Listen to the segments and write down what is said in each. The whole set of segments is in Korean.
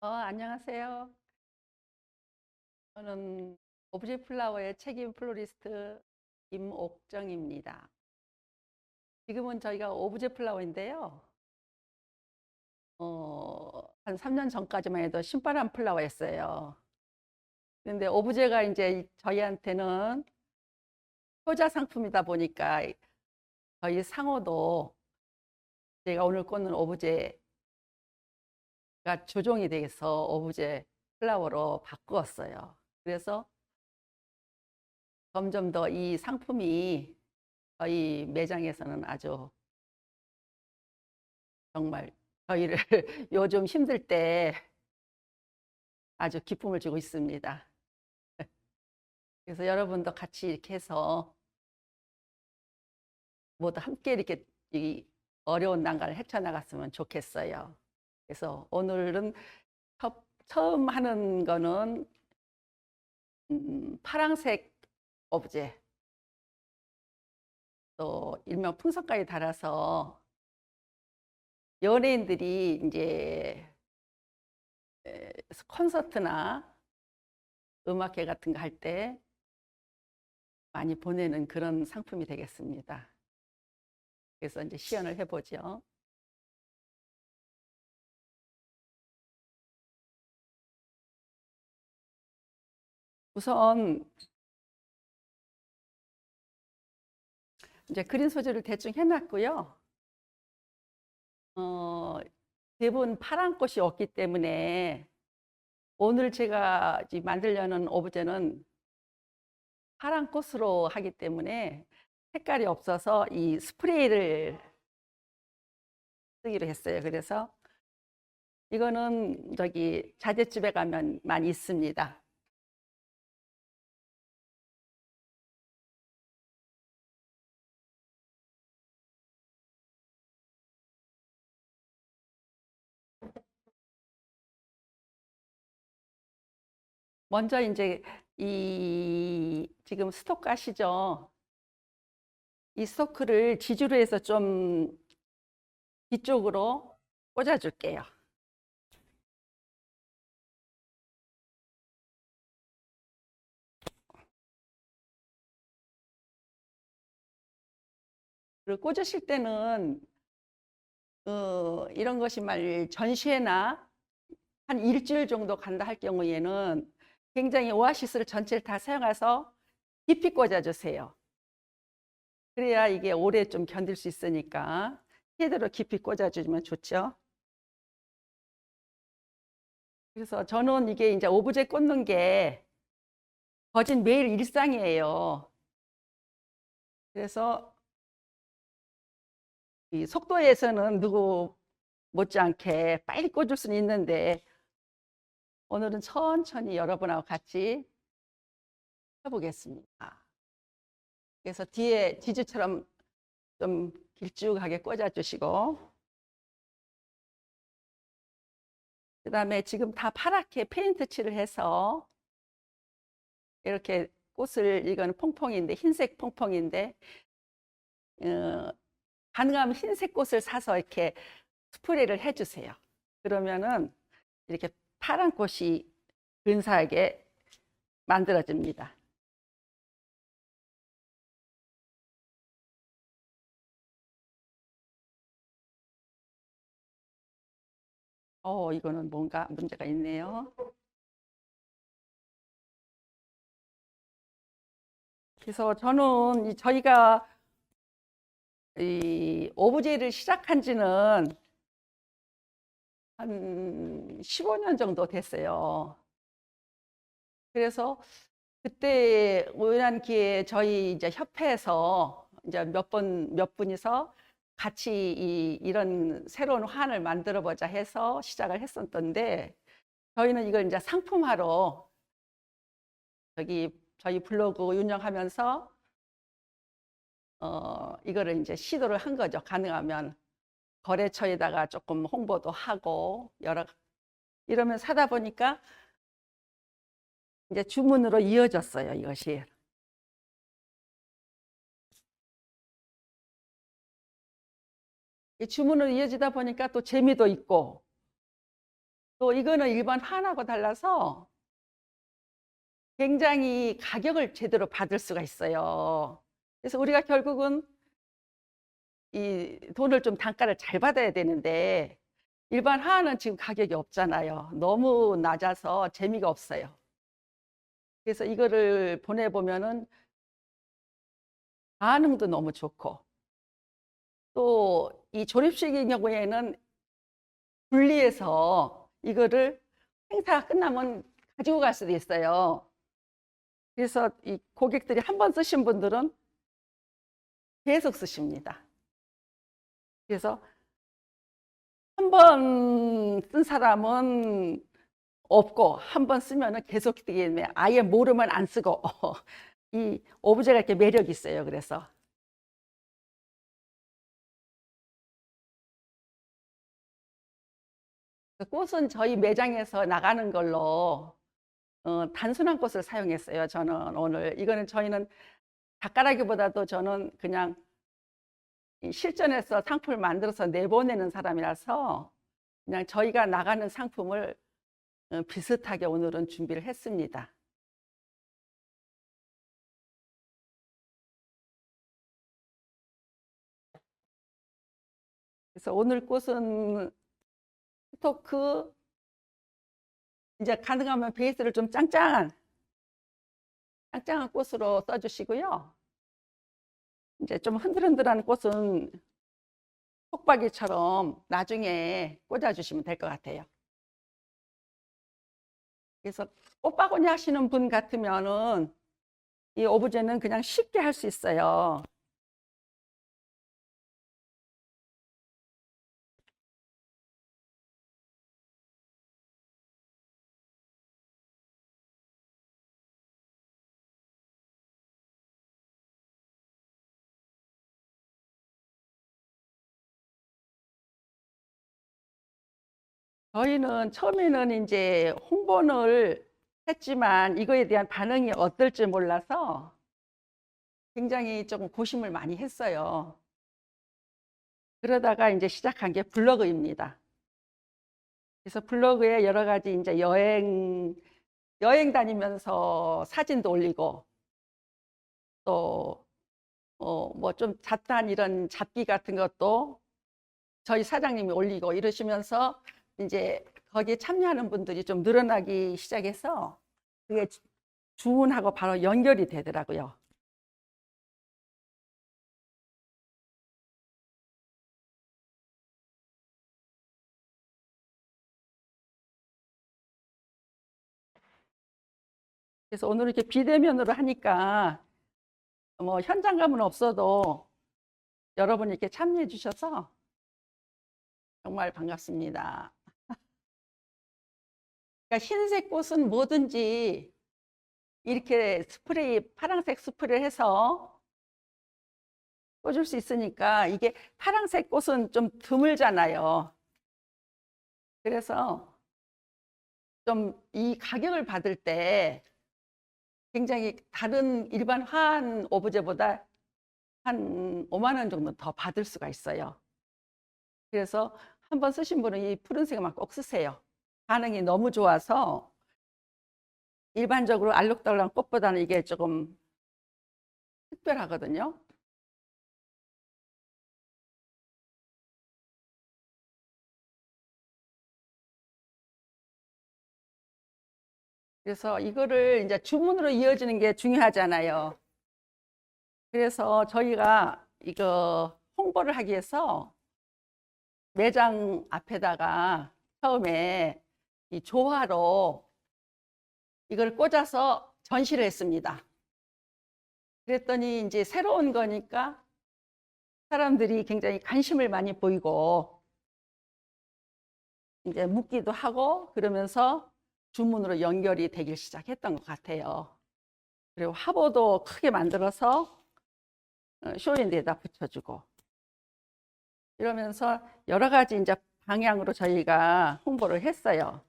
안녕하세요. 저는 오브제 플라워의 책임 플로리스트 임옥정입니다. 지금은 저희가 오브제 플라워인데요. 한 3년 전까지만 해도 신바람 플라워였어요. 근데 오브제가 이제 저희한테는 효자 상품이다 보니까 저희 상호도 제가 오늘 꽂는 오브제가 조종이 돼서 오브제 플라워로 바꾸었어요. 그래서 점점 더 이 상품이 저희 매장에서는 아주 정말 저희를 요즘 힘들 때 아주 기쁨을 주고 있습니다. 그래서 여러분도 같이 이렇게 해서 모두 함께 이렇게 이 어려운 난관을 헤쳐나갔으면 좋겠어요. 그래서 오늘은 처음 하는 거는 파랑색 오브제, 또 일명 풍선까지 달아서 연예인들이 이제 콘서트나 음악회 같은 거 할 때 많이 보내는 그런 상품이 되겠습니다. 그래서 이제 시연을 해보죠. 우선 이제 그린 소재를 대충 해놨고요. 대부분 파란 꽃이 없기 때문에 오늘 제가 만들려는 오브제는 파란 꽃으로 하기 때문에 색깔이 없어서 이 스프레이를 쓰기로 했어요. 그래서 이거는 저기 자재집에 가면 많이 있습니다. 먼저 이제 이 지금 스토크 아시죠? 이 스토크를 지주로 해서 좀 뒤쪽으로 꽂아줄게요. 그리고 꽂으실 때는 이런 것이 말 전시회나 한 일주일 정도 간다 할 경우에는 굉장히 오아시스를 전체를 다 사용해서 깊이 꽂아주세요. 그래야 이게 오래 좀 견딜 수 있으니까 제대로 깊이 꽂아주면 좋죠. 그래서 저는 이게 이제 오브제 꽂는 게 거진 매일 일상이에요. 그래서 이 속도에서는 누구 못지않게 빨리 꽂을 수는 있는데 오늘은 천천히 여러분하고 같이 해보겠습니다. 그래서 뒤에 지주처럼 좀 길쭉하게 꽂아주시고, 그 다음에 지금 다 파랗게 페인트 칠을 해서 이렇게 꽃을, 이건 퐁퐁인데, 흰색 퐁퐁인데, 어, 가능하면 흰색 꽃을 사서 이렇게 스프레이를 해주세요. 그러면은 이렇게 파란 꽃이 근사하게 만들어집니다. 이거는 뭔가 문제가 있네요. 그래서 저는 저희가 이 오브제를 시작한 지는 한 15년 정도 됐어요. 그래서 그때 우연한 기회에 저희 이제 협회에서 이제 몇 분이서 같이 이런 새로운 화환을 만들어 보자 해서 시작을 했었던데, 저희는 이걸 이제 상품화로 저희 블로그 운영하면서 이거를 이제 시도를 한 거죠. 가능하면 거래처에다가 조금 홍보도 하고 이러면 사다 보니까 이제 주문으로 이어졌어요, 이것이. 이 주문으로 이어지다 보니까 또 재미도 있고 또 이거는 일반 화환하고 달라서 굉장히 가격을 제대로 받을 수가 있어요. 그래서 우리가 결국은 이 돈을 좀 단가를 잘 받아야 되는데 일반 화환은 지금 가격이 없잖아요. 너무 낮아서 재미가 없어요. 그래서 이거를 보내보면은 반응도 너무 좋고 또 이 조립식의 경우에는 분리해서 이거를 행사가 끝나면 가지고 갈 수도 있어요. 그래서 이 고객들이 한 번 쓰신 분들은 계속 쓰십니다. 그래서 한 번 쓴 사람은 없고 한 번 쓰면은 계속 쓰기 때문에 아예 모르면 안 쓰고 이 오브제가 이렇게 매력이 있어요. 그래서 꽃은 저희 매장에서 나가는 걸로 단순한 꽃을 사용했어요. 저는 오늘 이거는 저희는 작가라기보다도 저는 그냥 실전에서 상품을 만들어서 내보내는 사람이라서 그냥 저희가 나가는 상품을 비슷하게 오늘은 준비를 했습니다. 그래서 오늘 꽃은 스토크 이제 가능하면 베이스를 좀 짱짱한 꽃으로 써주시고요. 이제 좀 흔들흔들한 꽃은 속박이처럼 나중에 꽂아주시면 될 것 같아요. 그래서 꽃바구니 하시는 분 같으면은 이 오브제는 그냥 쉽게 할 수 있어요. 저희는 처음에는 이제 홍보를 했지만 이거에 대한 반응이 어떨지 몰라서 굉장히 조금 고심을 많이 했어요. 그러다가 이제 시작한 게 블로그입니다. 그래서 블로그에 여러 가지 이제 여행 다니면서 사진도 올리고 또 뭐 좀 잡다한 이런 잡기 같은 것도 저희 사장님이 올리고 이러시면서 이제 거기에 참여하는 분들이 좀 늘어나기 시작해서 그게 주문하고 바로 연결이 되더라고요. 그래서 오늘 이렇게 비대면으로 하니까 뭐 현장감은 없어도 여러분이 이렇게 참여해 주셔서 정말 반갑습니다. 그러니까 흰색 꽃은 뭐든지 이렇게 스프레이, 파란색 스프레이를 해서 꽂을 수 있으니까 이게 파란색 꽃은 좀 드물잖아요. 그래서 좀 이 가격을 받을 때 굉장히 다른 일반 화한 오브제보다 한 5만 원 정도 더 받을 수가 있어요. 그래서 한번 쓰신 분은 이 푸른색만 꼭 쓰세요. 반응이 너무 좋아서 일반적으로 알록달록 꽃보다는 이게 조금 특별하거든요. 그래서 이거를 이제 주문으로 이어지는 게 중요하잖아요. 그래서 저희가 이거 홍보를 하기 위해서 매장 앞에다가 처음에 이 조화로 이걸 꽂아서 전시를 했습니다. 그랬더니 이제 새로운 거니까 사람들이 굉장히 관심을 많이 보이고 이제 묻기도 하고 그러면서 주문으로 연결이 되기 시작했던 것 같아요. 그리고 화보도 크게 만들어서 쇼윈드에다 붙여주고 이러면서 여러 가지 이제 방향으로 저희가 홍보를 했어요.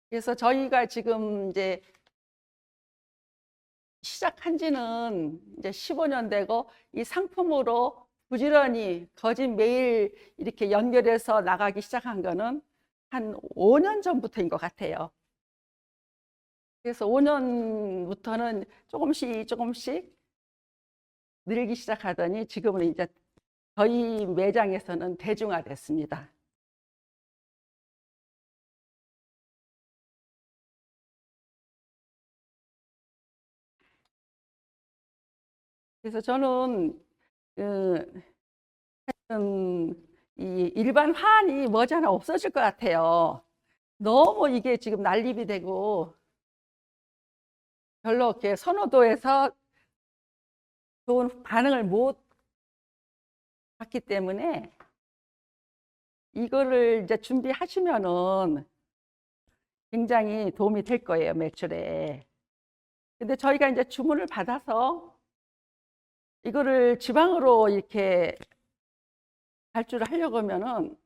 그래서 저희가 지금 이제 시작한 지는 이제 15년 되고 이 상품으로 부지런히 거진 매일 이렇게 연결해서 나가기 시작한 거는 한 5년 전부터인 것 같아요. 그래서 5년부터는 조금씩 늘기 시작하더니 지금은 이제 저희 매장에서는 대중화됐습니다. 그래서 저는 그, 이 일반 화환이 머지않아 없어질 것 같아요. 너무 이게 지금 난립이 되고 별로 이렇게 선호도에서 좋은 반응을 못 받기 때문에 이거를 이제 준비하시면은 굉장히 도움이 될 거예요, 매출에. 근데 저희가 이제 주문을 받아서 이거를 지방으로 이렇게 발주를 하려고 하면은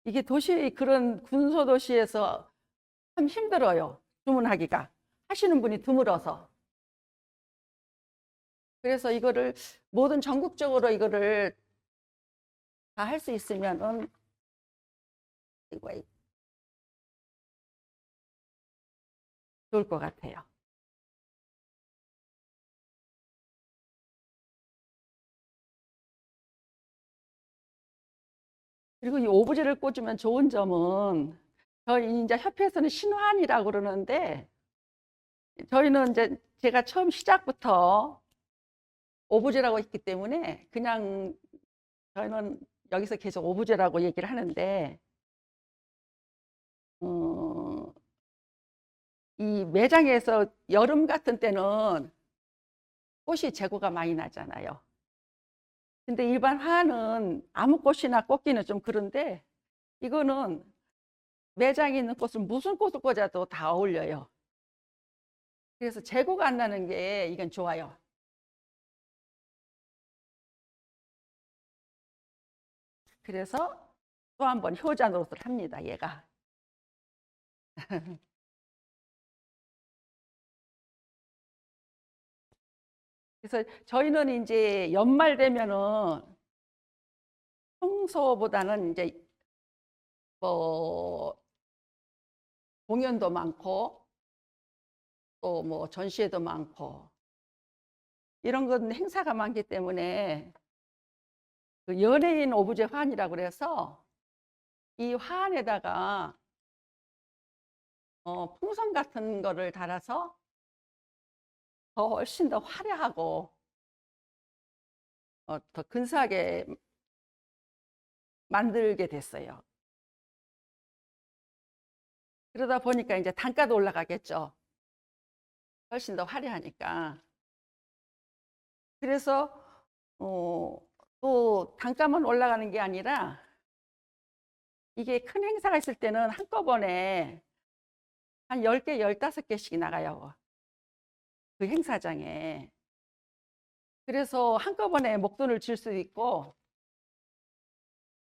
이게 도시, 그런 군소도시에서 참 힘들어요. 주문하기가. 하시는 분이 드물어서. 그래서 이거를 모든 전국적으로 이거를 다 할 수 있으면은 이거 좋을 것 같아요. 그리고 이 오브제를 꽂으면 좋은 점은 저희 이제 협회에서는 신환이라고 그러는데 저희는 이제 제가 처음 시작부터 오브제라고 했기 때문에 그냥 저희는 여기서 계속 오브제라고 얘기를 하는데 어, 이 매장에서 여름 같은 때는 꽃이 재고가 많이 나잖아요. 근데 일반 화는 아무 꽃이나 꽂기는 좀 그런데 이거는 매장에 있는 꽃을 무슨 꽃을 꽂아도 다 어울려요. 그래서 재고가 안 나는 게 이건 좋아요. 그래서 또 한 번 효자 노릇을 합니다, 얘가. 그래서 저희는 이제 연말 되면은 평소보다는 이제 뭐 공연도 많고 또 뭐 전시회도 많고 이런 건 행사가 많기 때문에 그 연예인 오브제 화환이라고 그래서 이 화환에다가 풍선 같은 거를 달아서 더 훨씬 더 화려하고 더 근사하게 만들게 됐어요. 그러다 보니까 이제 단가도 올라가겠죠. 훨씬 더 화려하니까. 그래서 어, 또 단가만 올라가는 게 아니라 이게 큰 행사가 있을 때는 한꺼번에 한 10개, 15개씩 나가요. 그 행사장에. 그래서 한꺼번에 목돈을 줄 수도 있고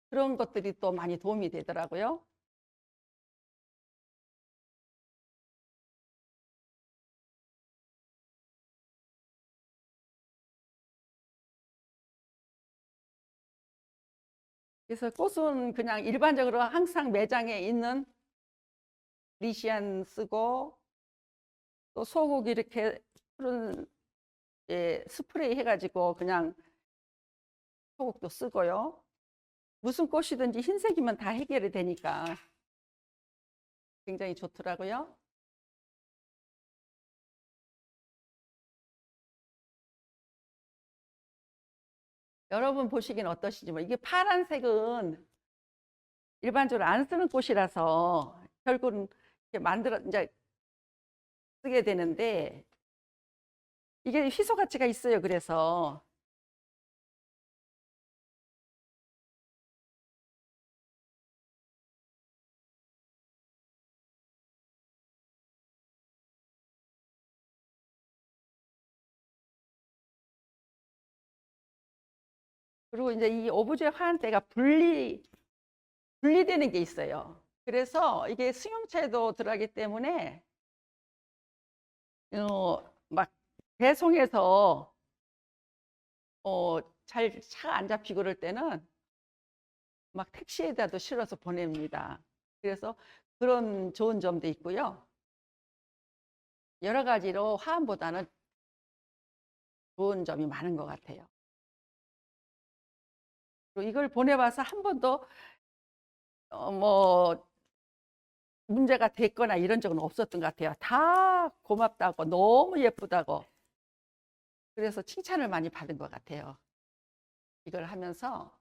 그런 것들이 또 많이 도움이 되더라고요. 그래서 꽃은 그냥 일반적으로 항상 매장에 있는 리시안 쓰고 또 소고기 이렇게 푸른 스프레이 해가지고 그냥 소국도 쓰고요. 무슨 꽃이든지 흰색이면 다 해결이 되니까 굉장히 좋더라고요. 여러분 보시기엔 어떠시지? 뭐 이게 파란색은 일반적으로 안 쓰는 꽃이라서 결국은 이렇게 만들어 이제 쓰게 되는데 이게 희소 가치가 있어요. 그래서 그리고 이제 이 오브제 화환대가 분리되는 게 있어요. 그래서 이게 승용차에도 들어가기 때문에 막 배송해서 잘 차가 안 잡히고 그럴 때는 막 택시에다도 실어서 보냅니다. 그래서 그런 좋은 점도 있고요. 여러 가지로 화환보다는 좋은 점이 많은 것 같아요. 그리고 이걸 보내봐서 한 번도 뭐 문제가 됐거나 이런 적은 없었던 것 같아요. 다 고맙다고, 너무 예쁘다고. 그래서 칭찬을 많이 받은 것 같아요. 이걸 하면서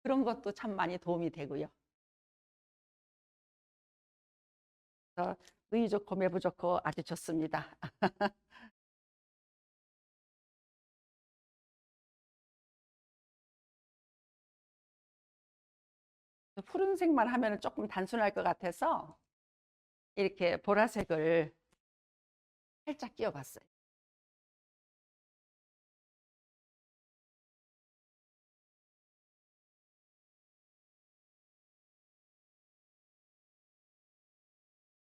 그런 것도 참 많이 도움이 되고요. 그래서 누이 좋고 매부 좋고 아주 좋습니다. 푸른색만 하면 조금 단순할 것 같아서 이렇게 보라색을 살짝 끼워봤어요.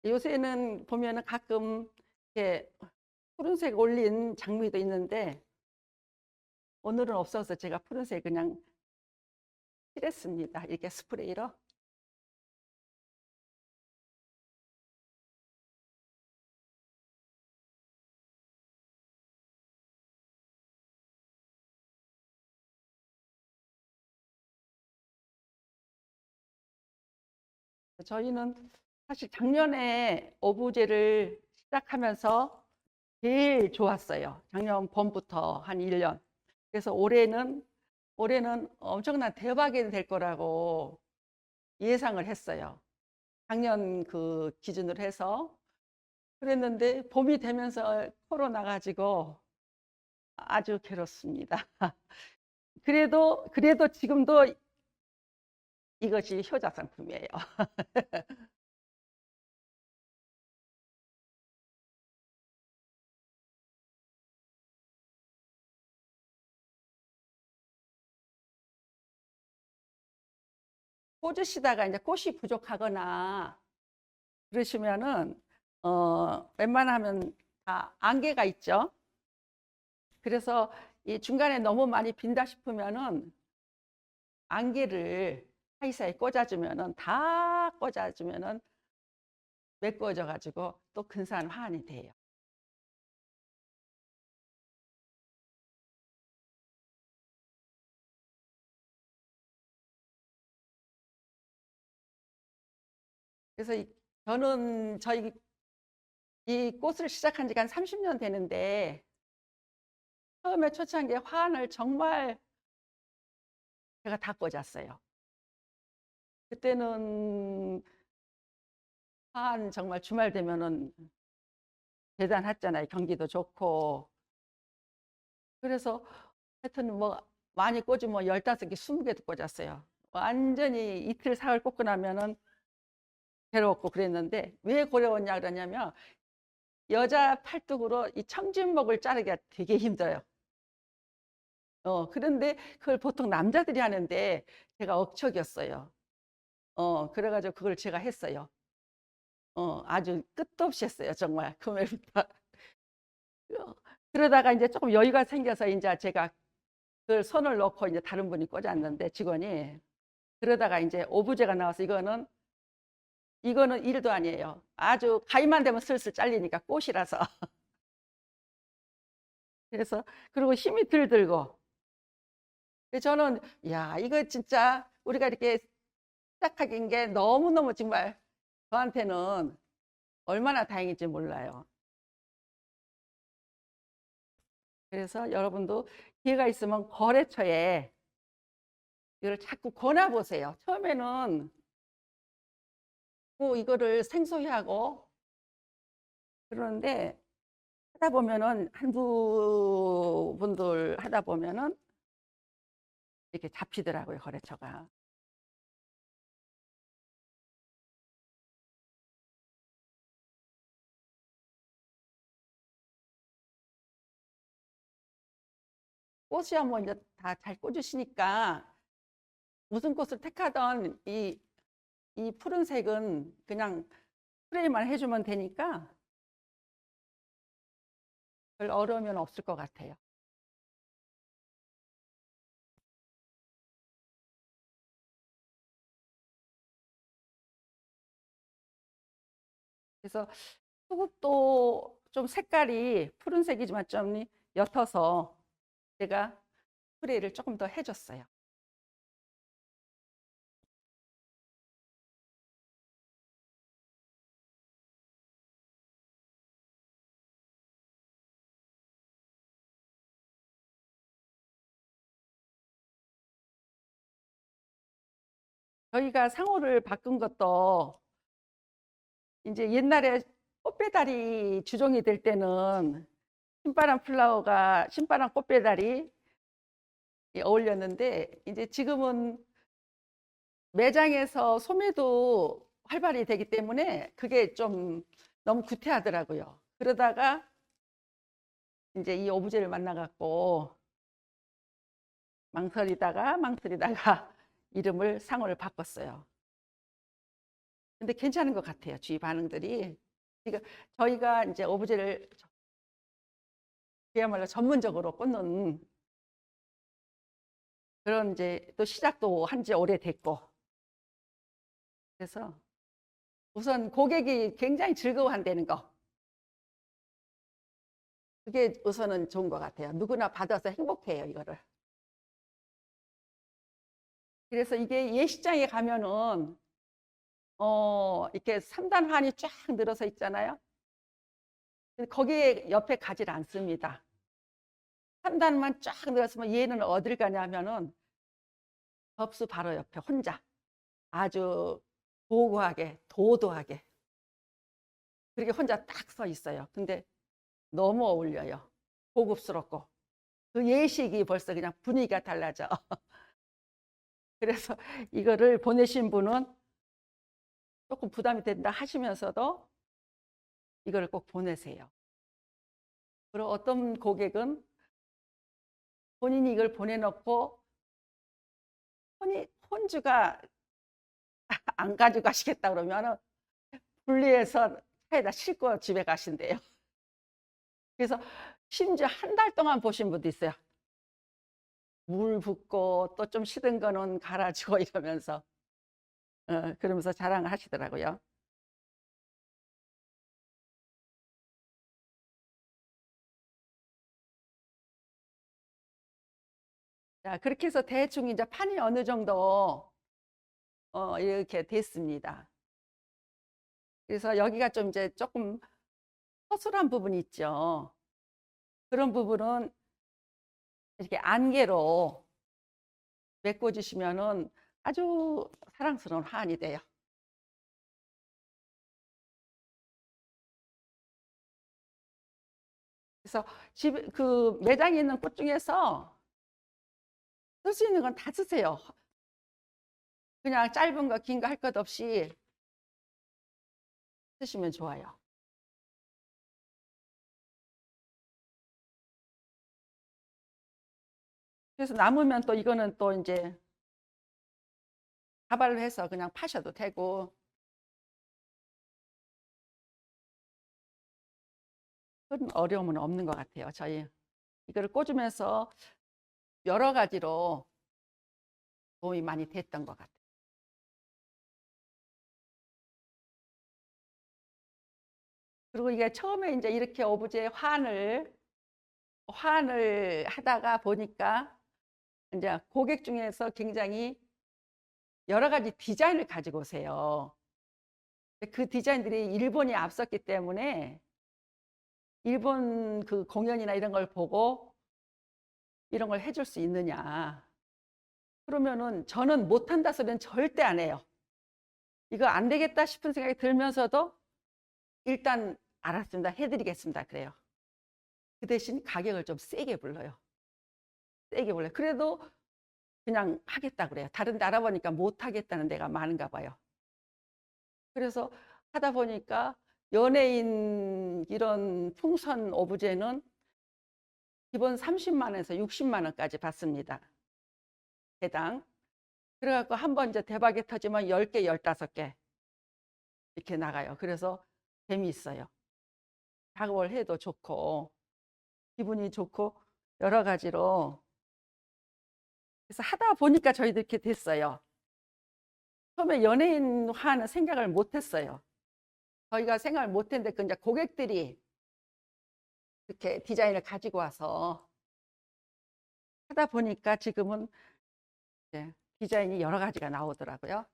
요새는 보면은 가끔 이렇게 푸른색 올린 장미도 있는데 오늘은 없어서 제가 푸른색 그냥 칠했습니다. 이렇게 스프레이로. 저희는 사실 작년에 오브제를 시작하면서 제일 좋았어요. 작년 봄부터 한 1년. 그래서 올해는 엄청난 대박이 될 거라고 예상을 했어요. 작년 그 기준으로 해서. 그랬는데 봄이 되면서 코로나 가지고 아주 괴롭습니다. 그래도 지금도 이것이 효자 상품이에요. 꽂으시다가 이제 꽃이 부족하거나 그러시면은 웬만하면 다 안개가 있죠. 그래서 이 중간에 너무 많이 빈다 싶으면은 안개를 사이사이 꽂아주면은 다 꽂아주면은 메꿔져 가지고 또 근사한 화환이 돼요. 그래서 저는 저희 이 꽃을 시작한 지가 한 30년 되는데 처음에 초창기에 화환을 정말 제가 다 꽂았어요. 그때는 화환 정말 주말 되면은 대단했잖아요. 경기도 좋고. 그래서 하여튼 뭐 많이 꽂으면 뭐 15개, 20개도 꽂았어요. 완전히 이틀, 사흘 꽂고 나면은 괴로웠고 그랬는데 왜 괴로웠냐 그러냐면 여자 팔뚝으로 이 청진목을 자르기가 되게 힘들어요. 그런데 그걸 보통 남자들이 하는데 제가 억척이었어요. 그래가지고 그걸 제가 했어요. 아주 끝도 없이 했어요. 정말 금요일부터. 그러다가 이제 조금 여유가 생겨서 이제 제가 그걸 손을 놓고 이제 다른 분이 꽂았는데 직원이 그러다가 이제 오브제가 나와서 이거는 일도 아니에요. 아주 가위만 되면 슬슬 잘리니까 꽃이라서. 그래서 그리고 힘이 들 들고. 저는 야 이거 진짜 우리가 이렇게 시작하긴 게 너무너무 정말 저한테는 얼마나 다행인지 몰라요. 그래서 여러분도 기회가 있으면 거래처에 이걸 자꾸 권해 보세요. 처음에는 뭐 이거를 생소해하고 그러는데 하다 보면은 한두 분들 하다 보면은 이렇게 잡히더라고요, 거래처가. 꽃이야 뭐 이제 다 잘 꽂으시니까 무슨 꽃을 택하던 이 푸른색은 그냥 스프레이만 해주면 되니까 별 어려움은 없을 것 같아요. 그래서 수국도 좀 색깔이 푸른색이지만 좀 옅어서 제가 스프레이를 조금 더 해줬어요. 저희가 상호를 바꾼 것도 이제 옛날에 꽃배달이 주종이 될 때는 신바람 꽃배달이 어울렸는데 이제 지금은 매장에서 소매도 활발히 되기 때문에 그게 좀 너무 구태하더라고요. 그러다가 이제 이 오브제를 만나갖고 망설이다가 이름을 상호를 바꿨어요. 근데 괜찮은 것 같아요. 주위 반응들이. 그러니까 저희가 이제 오브제를 그야말로 전문적으로 꽂는 그런 이제 또 시작도 한 지 오래됐고. 그래서 우선 고객이 굉장히 즐거워한다는 거. 그게 우선은 좋은 것 같아요. 누구나 받아서 행복해요, 이거를. 그래서 이게 예시장에 가면은 이렇게 3단 환이 쫙 늘어서 있잖아요. 거기에 옆에 가지 않습니다. 3단만 쫙 늘었으면 얘는 어딜 가냐면은 접수 바로 옆에 혼자 아주 고고하게 도도하게 그렇게 혼자 딱 서 있어요. 근데 너무 어울려요. 고급스럽고 그 예식이 벌써 그냥 분위기가 달라져. 그래서 이거를 보내신 분은 조금 부담이 된다 하시면서도 이거를 꼭 보내세요. 그리고 어떤 고객은 본인이 이걸 보내놓고 혼주가 안 가지고 가시겠다 그러면 분리해서 차에다 싣고 집에 가신대요. 그래서 심지어 한 달 동안 보신 분도 있어요. 물 붓고 또 좀 시든 거는 갈아주고 이러면서 그러면서 자랑을 하시더라고요. 자, 그렇게 해서 대충 이제 판이 어느 정도 이렇게 됐습니다. 그래서 여기가 좀 이제 조금 허술한 부분이 있죠. 그런 부분은 이렇게 안개로 메꿔주시면은 아주 사랑스러운 화환이 돼요. 그래서 그 매장에 있는 꽃 중에서 쓸 수 있는 건 다 쓰세요. 그냥 짧은 거, 긴 거 할 것 없이 쓰시면 좋아요. 그래서 남으면 또 이거는 또 이제 다발로 해서 그냥 파셔도 되고 큰 어려움은 없는 것 같아요. 저희 이거를 꽂으면서 여러 가지로 도움이 많이 됐던 것 같아요. 그리고 이게 처음에 이제 이렇게 오브제 화환을 하다가 보니까 이제 고객 중에서 굉장히 여러 가지 디자인을 가지고 오세요. 그 디자인들이 일본이 앞섰기 때문에 일본 그 공연이나 이런 걸 보고 이런 걸 해줄 수 있느냐. 그러면은 저는 못한다 소리는 절대 안 해요. 이거 안 되겠다 싶은 생각이 들면서도 일단 알았습니다. 해드리겠습니다. 그래요. 그 대신 가격을 좀 세게 불러요. 세게 불러요. 그래도 그냥 하겠다 그래요. 다른 데 알아보니까 못하겠다는 데가 많은가 봐요. 그래서 하다 보니까 연예인 이런 풍선 오브제는 기본 30만 원에서 60만 원까지 받습니다. 개당. 그래갖고 한번 이제 대박이 터지면 10개, 15개 이렇게 나가요. 그래서 재미있어요. 작업을 해도 좋고 기분이 좋고 여러 가지로 그래서 하다 보니까 저희도 이렇게 됐어요. 처음에 연예인화는 생각을 못했어요. 저희가 생각을 못했는데 그 이제 고객들이 이렇게 디자인을 가지고 와서 하다 보니까 지금은 이제 디자인이 여러 가지가 나오더라고요.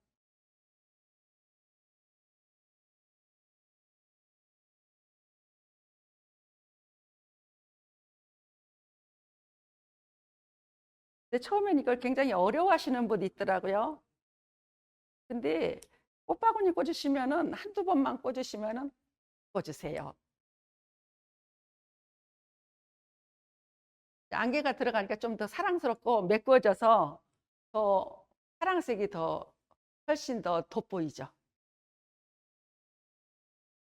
근데 처음엔 이걸 굉장히 어려워하시는 분이 있더라고요. 근데 꽃바구니 꽂으시면은 한두 번만 꽂으시면은 꽂으세요. 안개가 들어가니까 좀 더 사랑스럽고 메꿔져서 더 파란색이 더 훨씬 더 돋보이죠.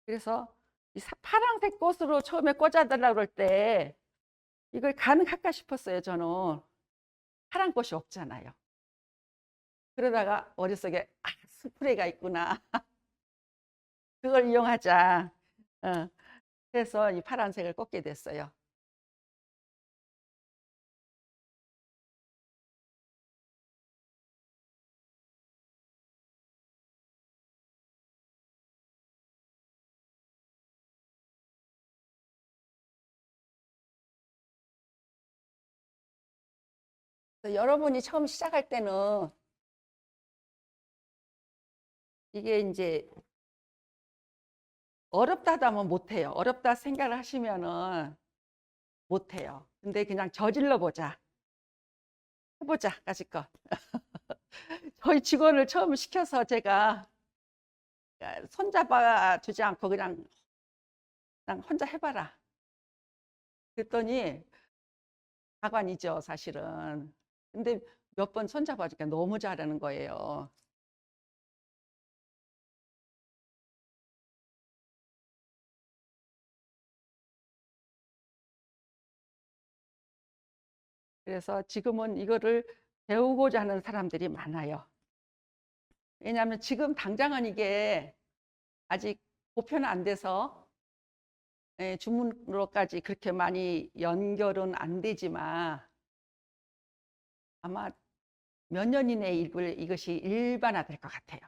그래서 이 파란색 꽃으로 처음에 꽂아달라고 그럴 때 이걸 가능할까 싶었어요. 저는 파란 꽃이 없잖아요. 그러다가 머릿속에 스프레이가 있구나. 그걸 이용하자. 그래서 이 파란색을 꽂게 됐어요. 여러분이 처음 시작할 때는 이게 이제 어렵다 하면 못해요. 어렵다 생각을 하시면은 못해요. 근데 그냥 저질러 보자. 해보자, 까짓거. 저희 직원을 처음 시켜서 제가 손잡아 주지 않고 그냥 혼자 해봐라. 그랬더니 가관이죠, 사실은. 근데 몇 번 손잡아 주니까 너무 잘하는 거예요. 그래서 지금은 이거를 배우고자 하는 사람들이 많아요. 왜냐하면 지금 당장은 이게 아직 보편화 안 돼서 주문으로까지 그렇게 많이 연결은 안 되지만 아마 몇 년 이내에 이것이 일반화될 것 같아요.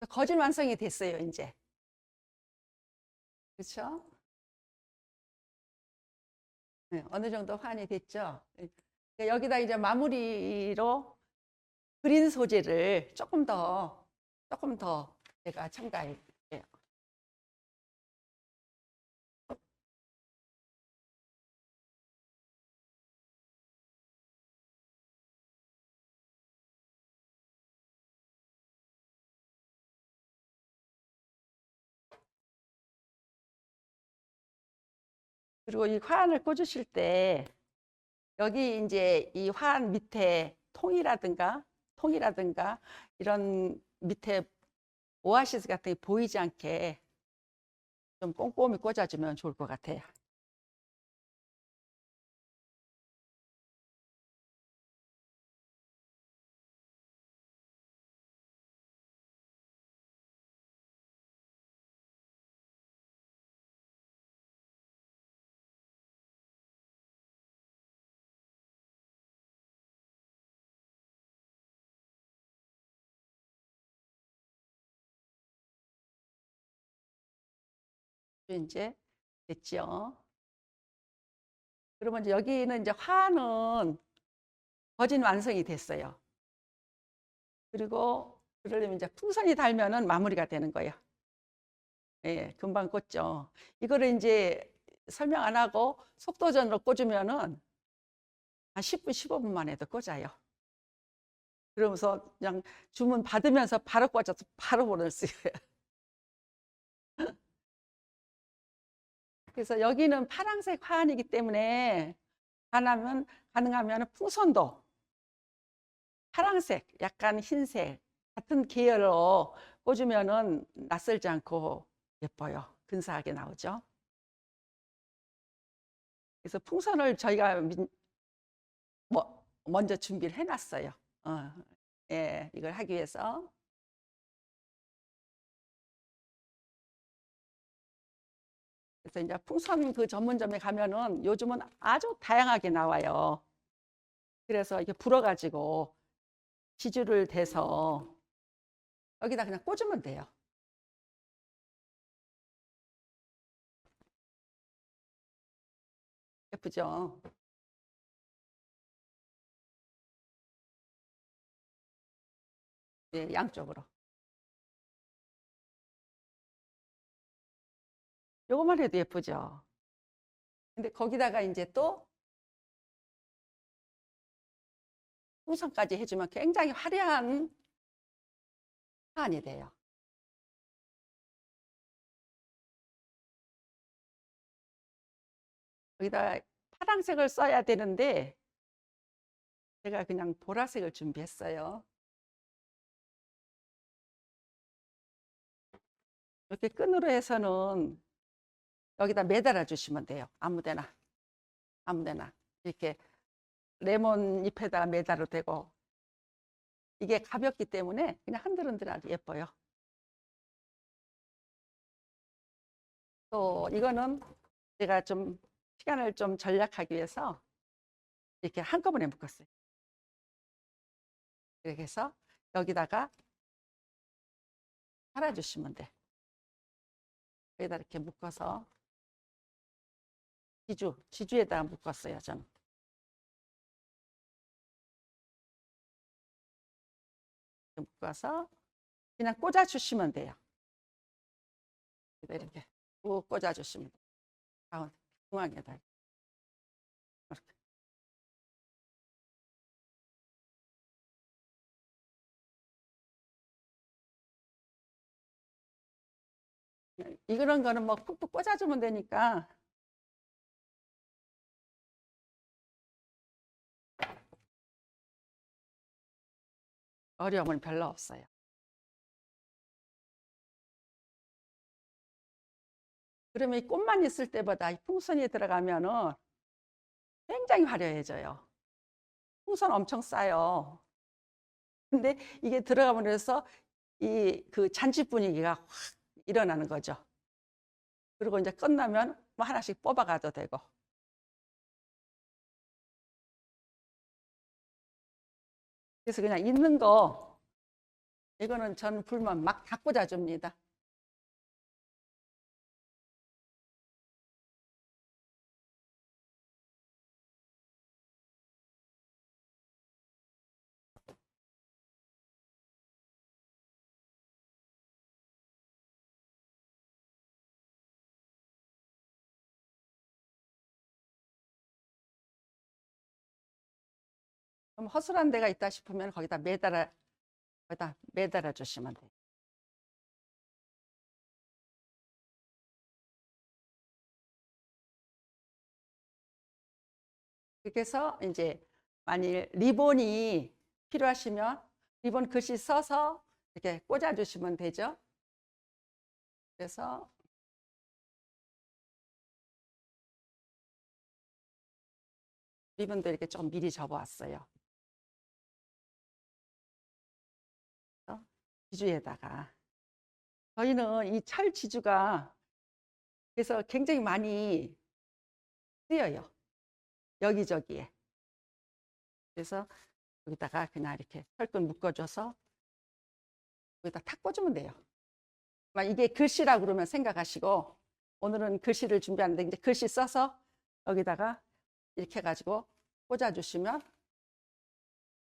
거진 완성이 됐어요, 이제. 그렇죠? 네, 어느 정도 환이 됐죠? 여기다 이제 마무리로 그린 소재를 조금 더 제가 첨가해 볼게요. 그리고 이 화환을 꽂으실 때 여기 이제 이 화환 밑에 통이라든가 이런 밑에 오아시스 같은 게 보이지 않게 좀 꼼꼼히 꽂아주면 좋을 것 같아요. 이제 됐죠. 그러면 이제 여기는 이제 화는 거진 완성이 됐어요. 그리고 그러려면 이제 풍선이 달면은 마무리가 되는 거예요. 예, 금방 꽂죠. 이거를 이제 설명 안 하고 속도전으로 꽂으면은 한 10분, 15분만 해도 꽂아요. 그러면서 그냥 주문 받으면서 바로 꽂아서 바로 보낼 수 있어요. 그래서 여기는 파란색 화환이기 때문에 가능하면 풍선도 파란색, 약간 흰색 같은 계열로 꽂으면은 낯설지 않고 예뻐요. 근사하게 나오죠. 그래서 풍선을 저희가 먼저 준비를 해놨어요. 예, 이걸 하기 위해서. 그래서 이제 풍선 그 전문점에 가면은 요즘은 아주 다양하게 나와요. 그래서 이렇게 불어가지고 지주를 대서 여기다 그냥 꽂으면 돼요. 예쁘죠? 네, 양쪽으로. 요것만 해도 예쁘죠? 근데 거기다가 이제 또 풍선까지 해주면 굉장히 화려한 사안이 돼요. 여기다 파란색을 써야 되는데 제가 그냥 보라색을 준비했어요. 이렇게 끈으로 해서는 여기다 매달아 주시면 돼요. 아무데나 아무데나 이렇게 레몬 잎에다가 매달아도 되고, 이게 가볍기 때문에 그냥 흔들흔들 아주 예뻐요. 또 이거는 제가 좀 시간을 좀 절약하기 위해서 이렇게 한꺼번에 묶었어요. 이렇게 해서 여기다가 달아주시면 돼. 여기다 이렇게 묶어서 지주에다가 묶었어요, 저는. 이렇게 묶어서 그냥 꽂아주시면 돼요. 이렇게 꾹 꽂아주시면 돼요. 가운데 중앙에다 이렇게. 이런 거는 뭐 푹푹 꽂아주면 되니까. 어려움은 별로 없어요. 그러면 이 꽃만 있을 때보다 이 풍선이 들어가면은 굉장히 화려해져요. 풍선 엄청 싸요. 근데 이게 들어가면서 이 그 잔치 분위기가 확 일어나는 거죠. 그리고 이제 끝나면 뭐 하나씩 뽑아가도 되고. 그래서 그냥 있는 거, 이거는 전 불만 막 다 꽂아줍니다. 그럼 허술한 데가 있다 싶으면 거기다 매달아 주시면 돼요. 그렇게 해서 이제 만일 리본이 필요하시면 리본 글씨 써서 이렇게 꽂아 주시면 되죠. 그래서 리본도 이렇게 좀 미리 접어왔어요. 지주에다가 저희는 이 철 지주가 그래서 굉장히 많이 쓰여요. 여기저기에. 그래서 여기다가 그냥 이렇게 철근 묶어줘서 여기다 탁 꽂으면 돼요. 이게 글씨라고 그러면 생각하시고, 오늘은 글씨를 준비하는데 이제 글씨 써서 여기다가 이렇게 해가지고 꽂아주시면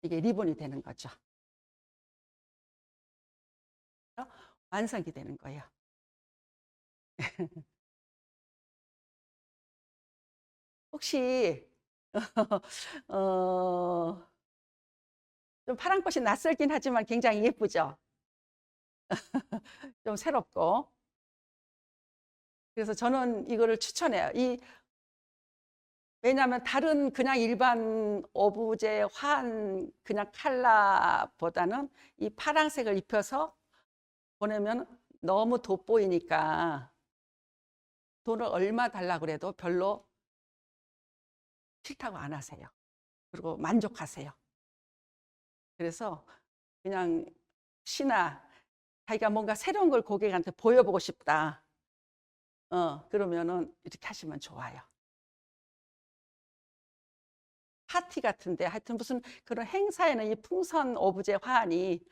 이게 리본이 되는 거죠. 완성이 되는 거예요. 혹시 좀 파란 꽃이 낯설긴 하지만 굉장히 예쁘죠? 좀 새롭고. 그래서 저는 이거를 추천해요. 왜냐하면 다른 그냥 일반 오브제 화한 그냥 칼라보다는 이 파란색을 입혀서 보내면 너무 돋보이니까 돈을 얼마 달라고 그래도 별로 싫다고 안 하세요. 그리고 만족하세요. 그래서 그냥 시나 자기가 뭔가 새로운 걸 고객한테 보여보고 싶다. 그러면은 이렇게 하시면 좋아요. 파티 같은데 하여튼 무슨 그런 행사에는 이 풍선 오브제 화환이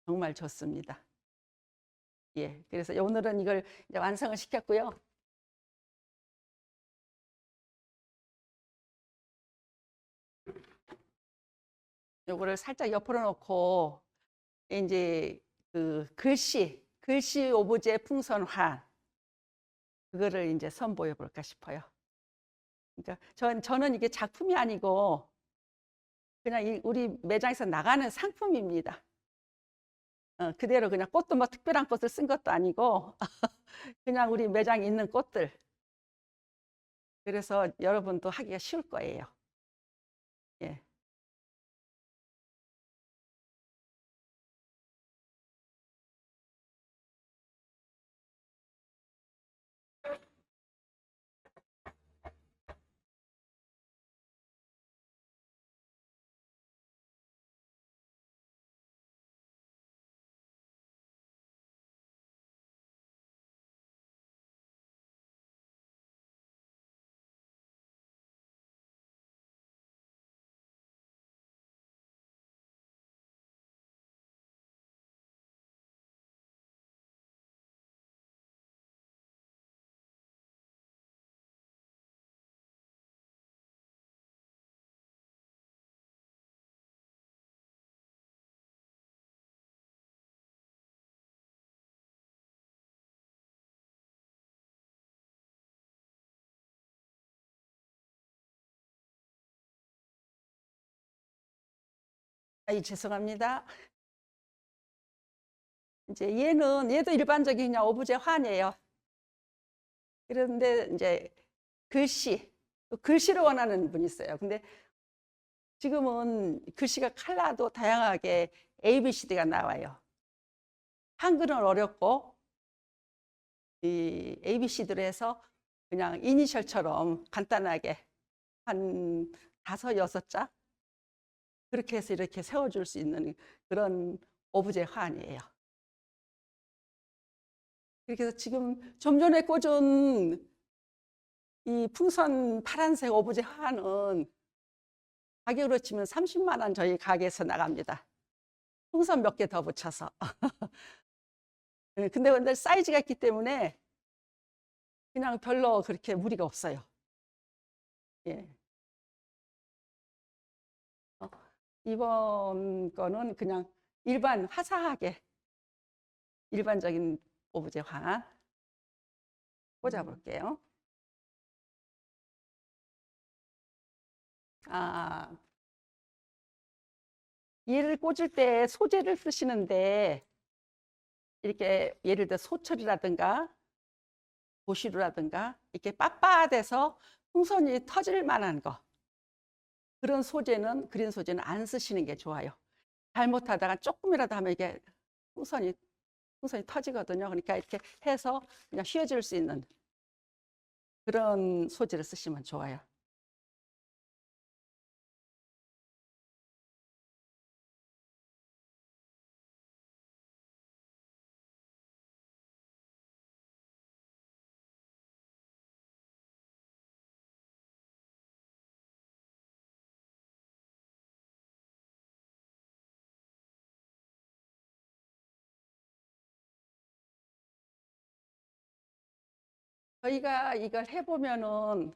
정말 좋습니다. 예, 그래서 오늘은 이걸 이제 완성을 시켰고요. 요거를 살짝 옆으로 놓고 이제 그 글씨 오브제 풍선 화환 그거를 이제 선보여 볼까 싶어요. 그러니까 저는 이게 작품이 아니고 그냥 우리 매장에서 나가는 상품입니다. 그대로 그냥 꽃도 뭐 특별한 꽃을 쓴 것도 아니고 그냥 우리 매장에 있는 꽃들. 그래서 여러분도 하기가 쉬울 거예요. 예. 죄송합니다. 이제 얘도 일반적인 그냥 오브제 환이에요. 그런데 이제 글씨를 원하는 분이 있어요. 근데 지금은 글씨가 컬러도 다양하게 ABCD가 나와요. 한글은 어렵고 이 ABCD로 해서 그냥 이니셜처럼 간단하게 한 5-6자 그렇게 해서 이렇게 세워줄 수 있는 그런 오브제 화환이에요. 그렇게 해서 지금 좀 전에 꽂은 이 풍선 파란색 오브제 화환은 가격으로 치면 30만 원 저희 가게에서 나갑니다. 풍선 몇 개 더 붙여서. 근데 사이즈가 있기 때문에 그냥 별로 그렇게 무리가 없어요. 예. 이번 거는 그냥 화사하게 일반적인 오브제 화환 꽂아볼게요. 얘를 꽂을 때 소재를 쓰시는데 이렇게 예를 들어 소철이라든가 보시루라든가 이렇게 빳빳해서 풍선이 터질 만한 거 그런 소재는 그린 소재는 안 쓰시는 게 좋아요. 잘못하다가 조금이라도 하면 이게 풍선이 터지거든요. 그러니까 이렇게 해서 그냥 휘어질 수 있는 그런 소재를 쓰시면 좋아요. 저희가 이걸 해보면은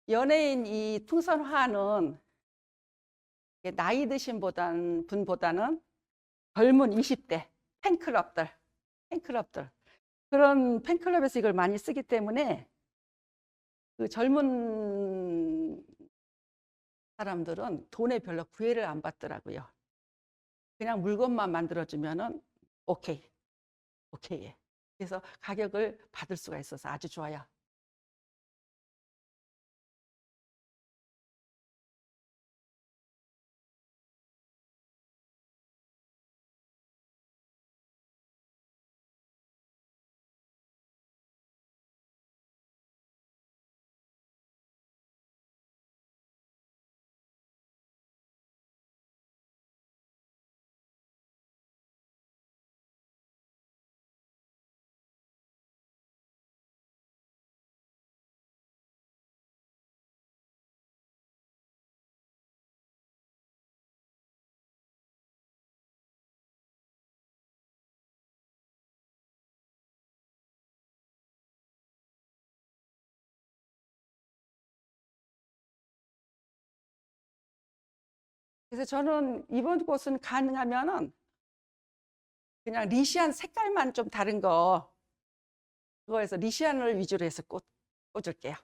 연예인 이 풍선화는 나이 드신 분보다는 젊은 20대 팬클럽들 그런 팬클럽에서 이걸 많이 쓰기 때문에 그 젊은 사람들은 돈에 별로 구애를 안 받더라고요. 그냥 물건만 만들어주면은 오케이, 오케이. 그래서 가격을 받을 수가 있어서 아주 좋아요. 그래서 저는 이번 꽃은 가능하면은 그냥 리시안 색깔만 좀 다른 거, 그거에서 리시안을 위주로 해서 꽂을게요.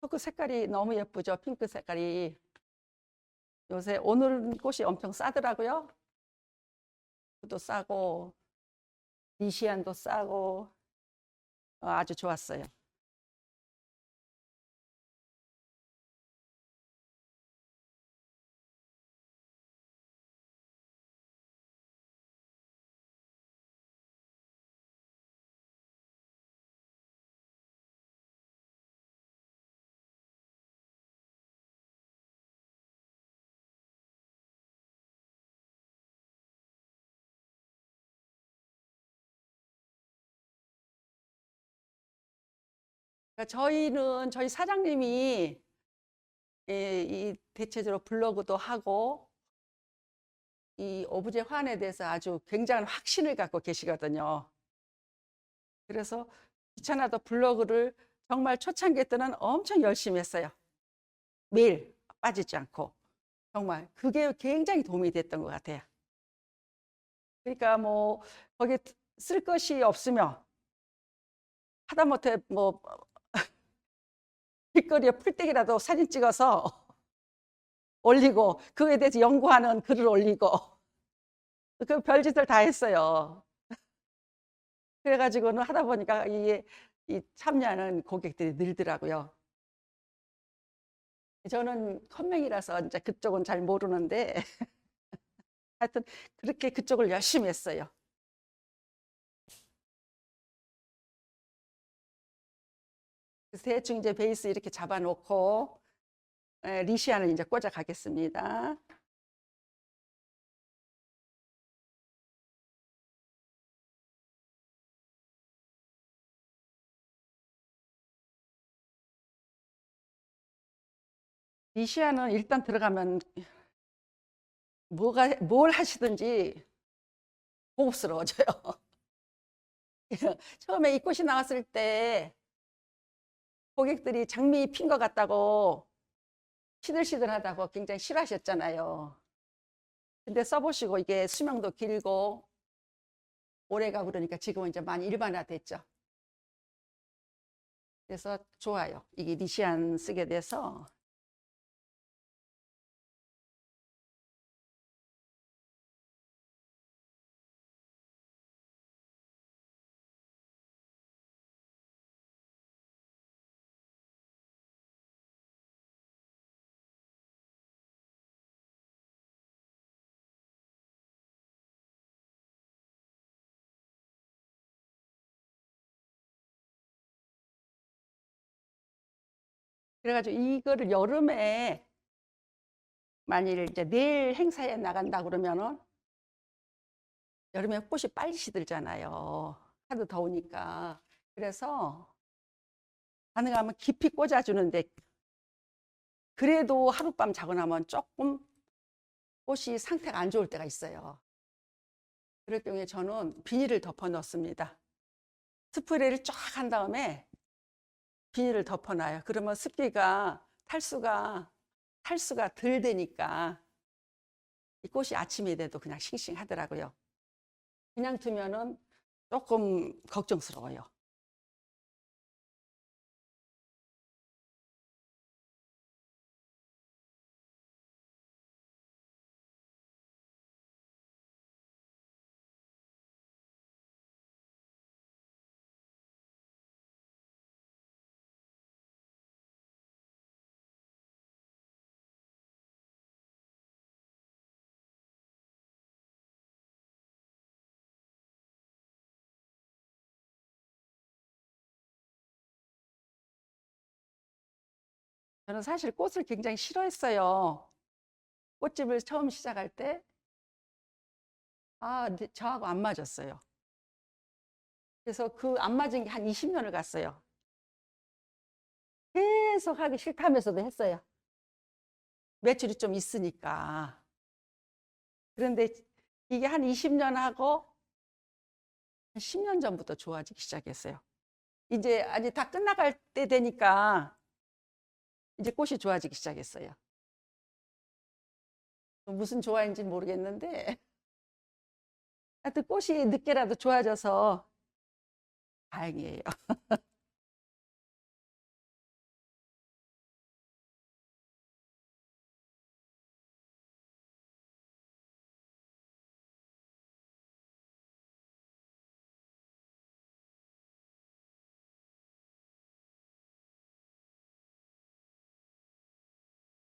그 색깔이 너무 예쁘죠? 핑크 색깔이. 요새 오늘 꽃이 엄청 싸더라고요. 도 싸고 리시안도 싸고 아주 좋았어요. 그러니까 저희 사장님이 이 대체적으로 블로그도 하고 이 오브제 화환에 대해서 아주 굉장한 확신을 갖고 계시거든요. 그래서 귀찮아도 블로그를 정말 초창기 때는 엄청 열심히 했어요. 매일 빠지지 않고. 정말 그게 굉장히 도움이 됐던 것 같아요. 그러니까 뭐 거기에 쓸 것이 없으면 하다못해 뭐 길거리에 풀떼기라도 사진 찍어서 올리고 그거에 대해서 연구하는 글을 올리고 그 별짓을 다 했어요. 그래가지고는 하다 보니까 이게 이 참여하는 고객들이 늘더라고요. 저는 컴맹이라서 이제 그쪽은 잘 모르는데 하여튼 그렇게 그쪽을 열심히 했어요. 그래서 대충 이제 베이스 이렇게 잡아놓고 리시안을 이제 꽂아 가겠습니다. 리시안은 일단 들어가면 뭘 하시든지 고급스러워져요. 처음에 이 꽃이 나왔을 때 고객들이 장미 핀 것 같다고 시들시들하다고 굉장히 싫어하셨잖아요. 근데 써보시고 이게 수명도 길고 오래가고 그러니까 지금은 이제 많이 일반화됐죠. 그래서 좋아요. 이게 리시안 쓰게 돼서. 그래가지고 이거를 여름에 만일 이제 내일 행사에 나간다 그러면은 여름에 꽃이 빨리 시들잖아요. 하도 더우니까. 그래서 가능하면 깊이 꽂아주는데 그래도 하룻밤 자고 나면 조금 꽃이 상태가 안 좋을 때가 있어요. 그럴 경우에 저는 비닐을 덮어 넣습니다. 스프레이를 쫙 한 다음에 비닐을 덮어 놔요. 그러면 습기가 탈수가 덜 되니까 이 꽃이 아침에 돼도 그냥 싱싱하더라고요. 그냥 두면은 조금 걱정스러워요. 저는 사실 꽃을 굉장히 싫어했어요. 꽃집을 처음 시작할 때, 근데 저하고 안 맞았어요. 그래서 그 안 맞은 게 한 20년을 갔어요. 계속 하기 싫다면서도 했어요. 매출이 좀 있으니까. 그런데 이게 한 20년 하고 한 10년 전부터 좋아지기 시작했어요. 이제 아직 다 끝나갈 때 되니까 이제 꽃이 좋아지기 시작했어요. 무슨 좋아인지 모르겠는데 하여튼 꽃이 늦게라도 좋아져서 다행이에요.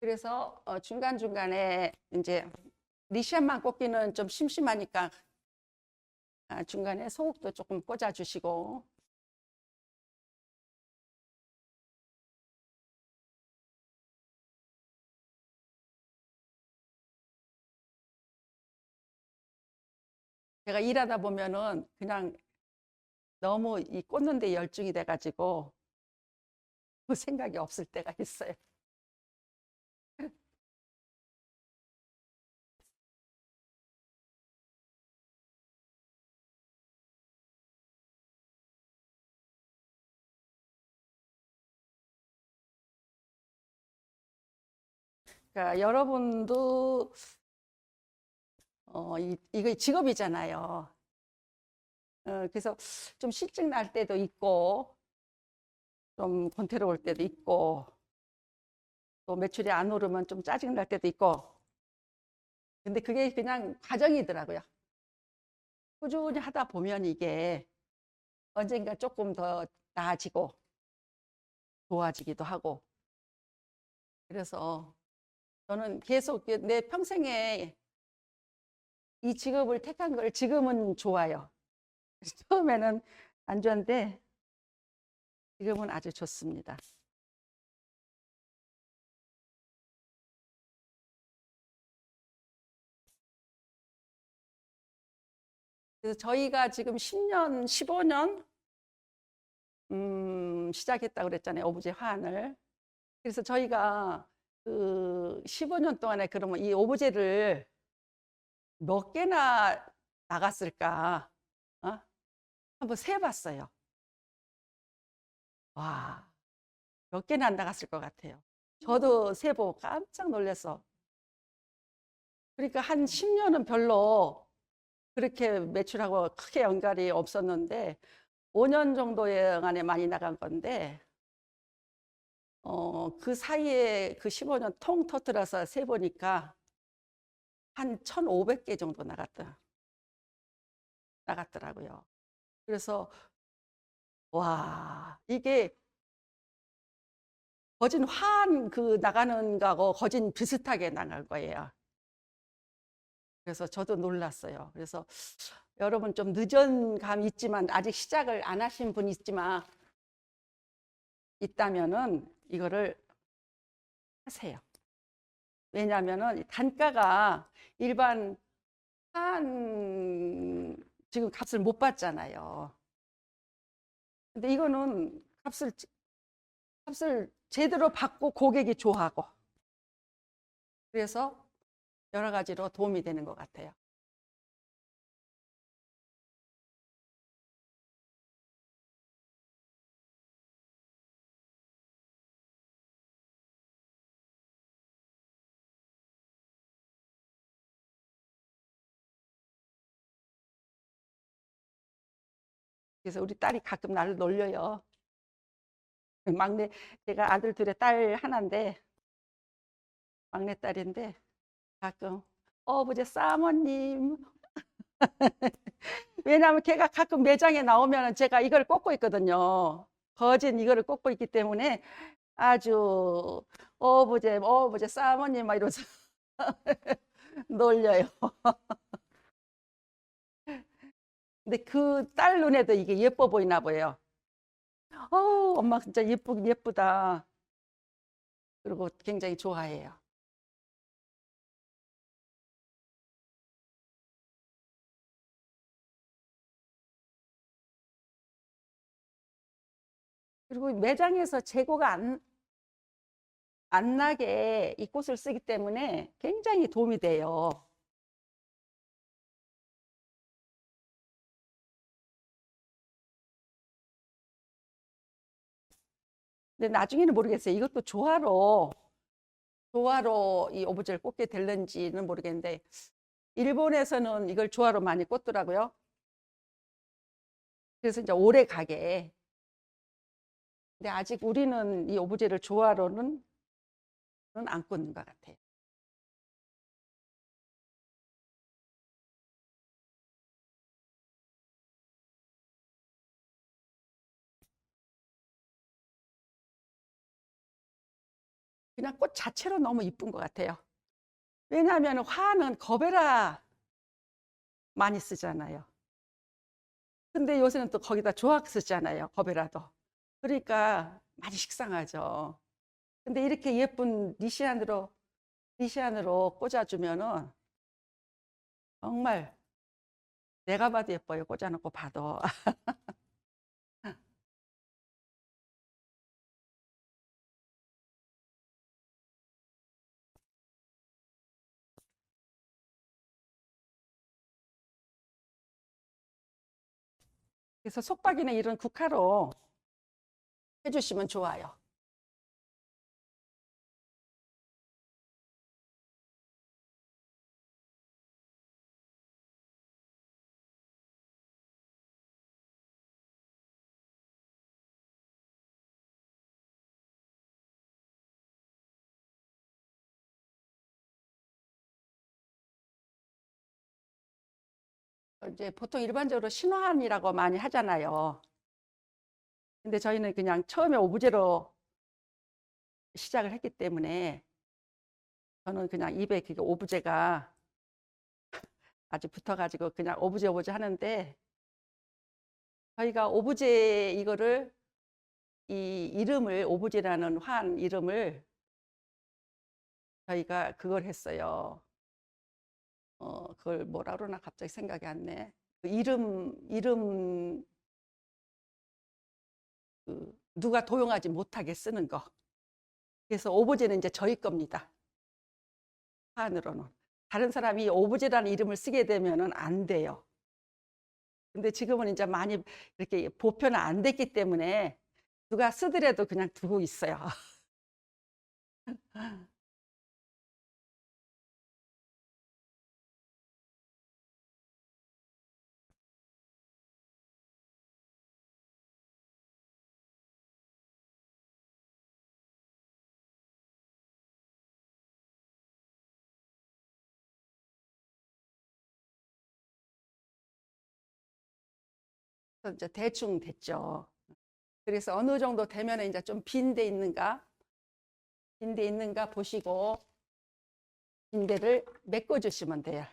그래서 중간중간에 이제 리시안만 꽂기는 좀 심심하니까 중간에 소국도 조금 꽂아주시고 제가 일하다 보면은 그냥 너무 이 꽂는 데 열중이 돼가지고 그 생각이 없을 때가 있어요. 그러니까 여러분도 이거 직업이잖아요. 그래서 좀 실증 날 때도 있고 좀 권태로울 때도 있고 또 매출이 안 오르면 좀 짜증 날 때도 있고 근데 그게 그냥 과정이더라고요. 꾸준히 하다 보면 이게 언젠가 조금 더 나아지고 좋아지기도 하고 그래서 저는 계속 내 평생에 이 직업을 택한 걸 지금은 좋아요. 처음에는 안 좋았는데 지금은 아주 좋습니다. 그래서 저희가 지금 10년, 15년 시작했다고 그랬잖아요. 오브제 화환을. 그래서 저희가 그 15년 동안에 그러면 이 오브제를 몇 개나 나갔을까? 어? 한번 세봤어요. 와, 몇 개나 안 나갔을 것 같아요. 저도 세보고 깜짝 놀랐어. 그러니까 한 10년은 별로 그렇게 매출하고 크게 연관이 없었는데 5년 정도에 안에 많이 나간 건데 그 사이에 그 15년 통 터뜨려서 세보니까 한 1,500개 정도 나갔더라고요. 그래서 와 이게 거진 화한 그 나가는 거하고 거진 비슷하게 나갈 거예요. 그래서 저도 놀랐어요. 그래서 여러분 좀 늦은 감 있지만 아직 시작을 안 하신 분 있다면은 이거를 하세요. 왜냐하면은 단가가 일반 한 지금 값을 못 받잖아요. 근데 이거는 값을 제대로 받고 고객이 좋아하고 그래서 여러 가지로 도움이 되는 것 같아요. 그래서 우리 딸이 가끔 나를 놀려요. 막내 제가 아들 둘에 딸 하나인데 막내 딸인데 가끔 어버제 사모님 왜냐하면 걔가 가끔 매장에 나오면 제가 이걸 꽂고 있거든요. 거진 이거를 꽂고 있기 때문에 아주 어버제 사모님 막 이러면서 놀려요. 근데 그 딸 눈에도 이게 예뻐 보이나 봐요. 엄마 진짜 예쁘긴 예쁘다. 그리고 굉장히 좋아해요. 그리고 매장에서 재고가 안 나게 이 꽃을 쓰기 때문에 굉장히 도움이 돼요. 근데 나중에는 모르겠어요. 이것도 조화로 이 오브제를 꽂게 될는지는 모르겠는데 일본에서는 이걸 조화로 많이 꽂더라고요. 그래서 이제 오래 가게. 근데 아직 우리는 이 오브제를 조화로는 안 꽂는 것 같아요. 그냥 꽃 자체로 너무 이쁜 것 같아요. 왜냐하면 화는 거베라 많이 쓰잖아요. 근데 요새는 또 거기다 조각 쓰잖아요. 거베라도. 그러니까 많이 식상하죠. 근데 이렇게 예쁜 니시안으로 꽂아주면은 정말 내가 봐도 예뻐요. 꽂아놓고 봐도. 그래서 속박이나 이런 국화로 해주시면 좋아요. 이제 보통 일반적으로 신화환이라고 많이 하잖아요. 근데 저희는 그냥 처음에 오브제로 시작을 했기 때문에 저는 그냥 입에 그게 오브제가 아주 붙어가지고 그냥 오브제 하는데 저희가 오브제 이거를 이 이름을 오브제라는 환 이름을 저희가 그걸 했어요. 그걸 뭐라 그러나 갑자기 생각이 안 나. 그 이름 누가 도용하지 못하게 쓰는 거. 그래서 오브제는 이제 저희 겁니다. 한으로는. 다른 사람이 오브제라는 이름을 쓰게 되면은 안 돼요. 근데 지금은 이제 많이 이렇게 보편화 안 됐기 때문에 누가 쓰더라도 그냥 두고 있어요. 그래서 이제 대충 됐죠. 그래서 어느 정도 되면 이제 좀 빈 데 있는가 보시고 빈 데를 메꿔 주시면 돼요.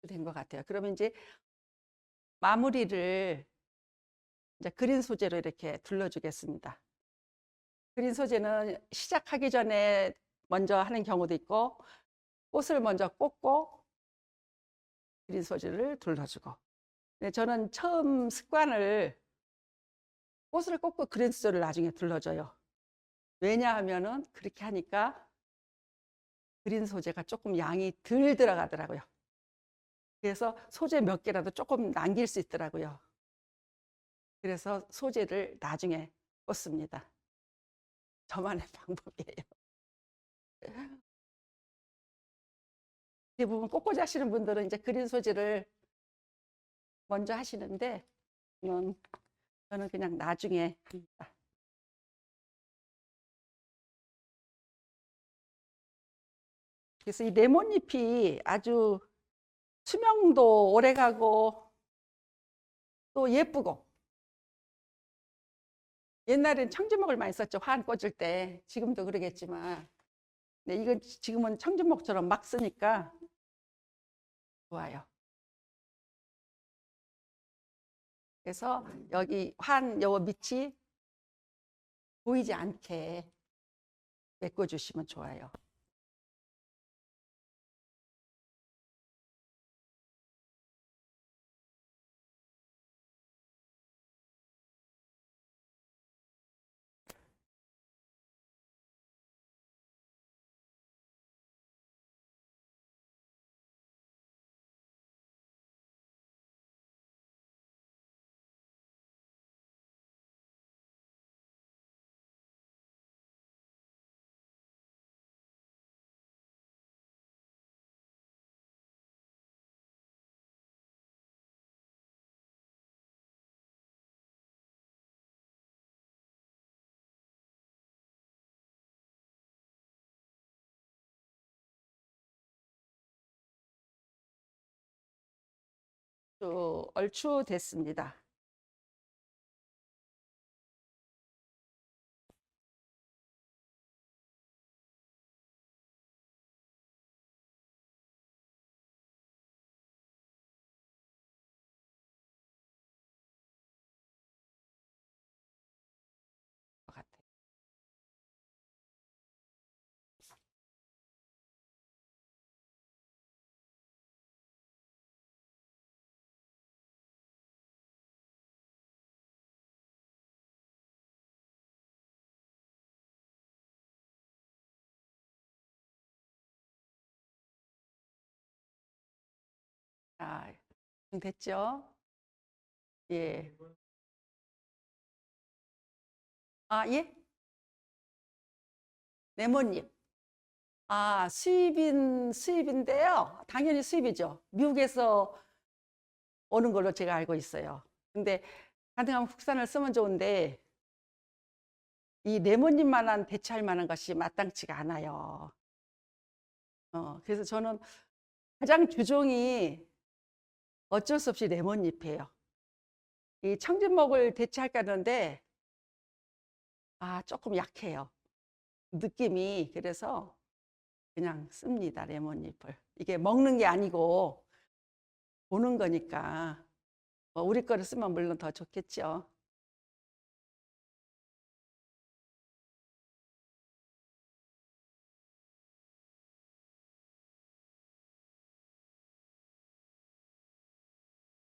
된 것 같아요. 그러면 이제 마무리를 이제 그린 소재로 이렇게 둘러주겠습니다. 그린 소재는 시작하기 전에 먼저 하는 경우도 있고 꽃을 먼저 꽂고 그린 소재를 둘러주고. 근데 저는 처음 습관을 꽃을 꽂고 그린 소재를 나중에 둘러줘요. 왜냐하면은 그렇게 하니까 그린 소재가 조금 양이 덜 들어가더라고요. 그래서 소재 몇 개라도 조금 남길 수 있더라고요. 그래서 소재를 나중에 꽂습니다. 저만의 방법이에요. 대부분 꽃꽂이 하시는 분들은 이제 그린 소재를 먼저 하시는데 저는 그냥 나중에 합니다. 그래서 이 레몬잎이 아주 수명도 오래가고 또 예쁘고 옛날엔 청주목을 많이 썼죠. 화환 꽂을 때. 지금도 그러겠지만 네, 이건 지금은 청주목처럼 막 쓰니까 좋아요. 그래서 여기 요 밑이 보이지 않게 메꿔주시면 좋아요. 얼추 됐습니다. 것 같아요. 아, 됐죠? 예. 아, 예? 레몬잎. 아, 수입인데요. 당연히 수입이죠. 미국에서 오는 걸로 제가 알고 있어요. 근데 가능하면 국산을 쓰면 좋은데 이 레몬잎만한 대체할 만한 것이 마땅치가 않아요. 그래서 저는 가장 주종이 어쩔 수 없이 레몬잎이에요. 이 청진목을 대체할까 하는데 조금 약해요. 느낌이. 그래서 그냥 씁니다. 레몬잎을. 이게 먹는 게 아니고 보는 거니까 우리 거를 쓰면 물론 더 좋겠죠.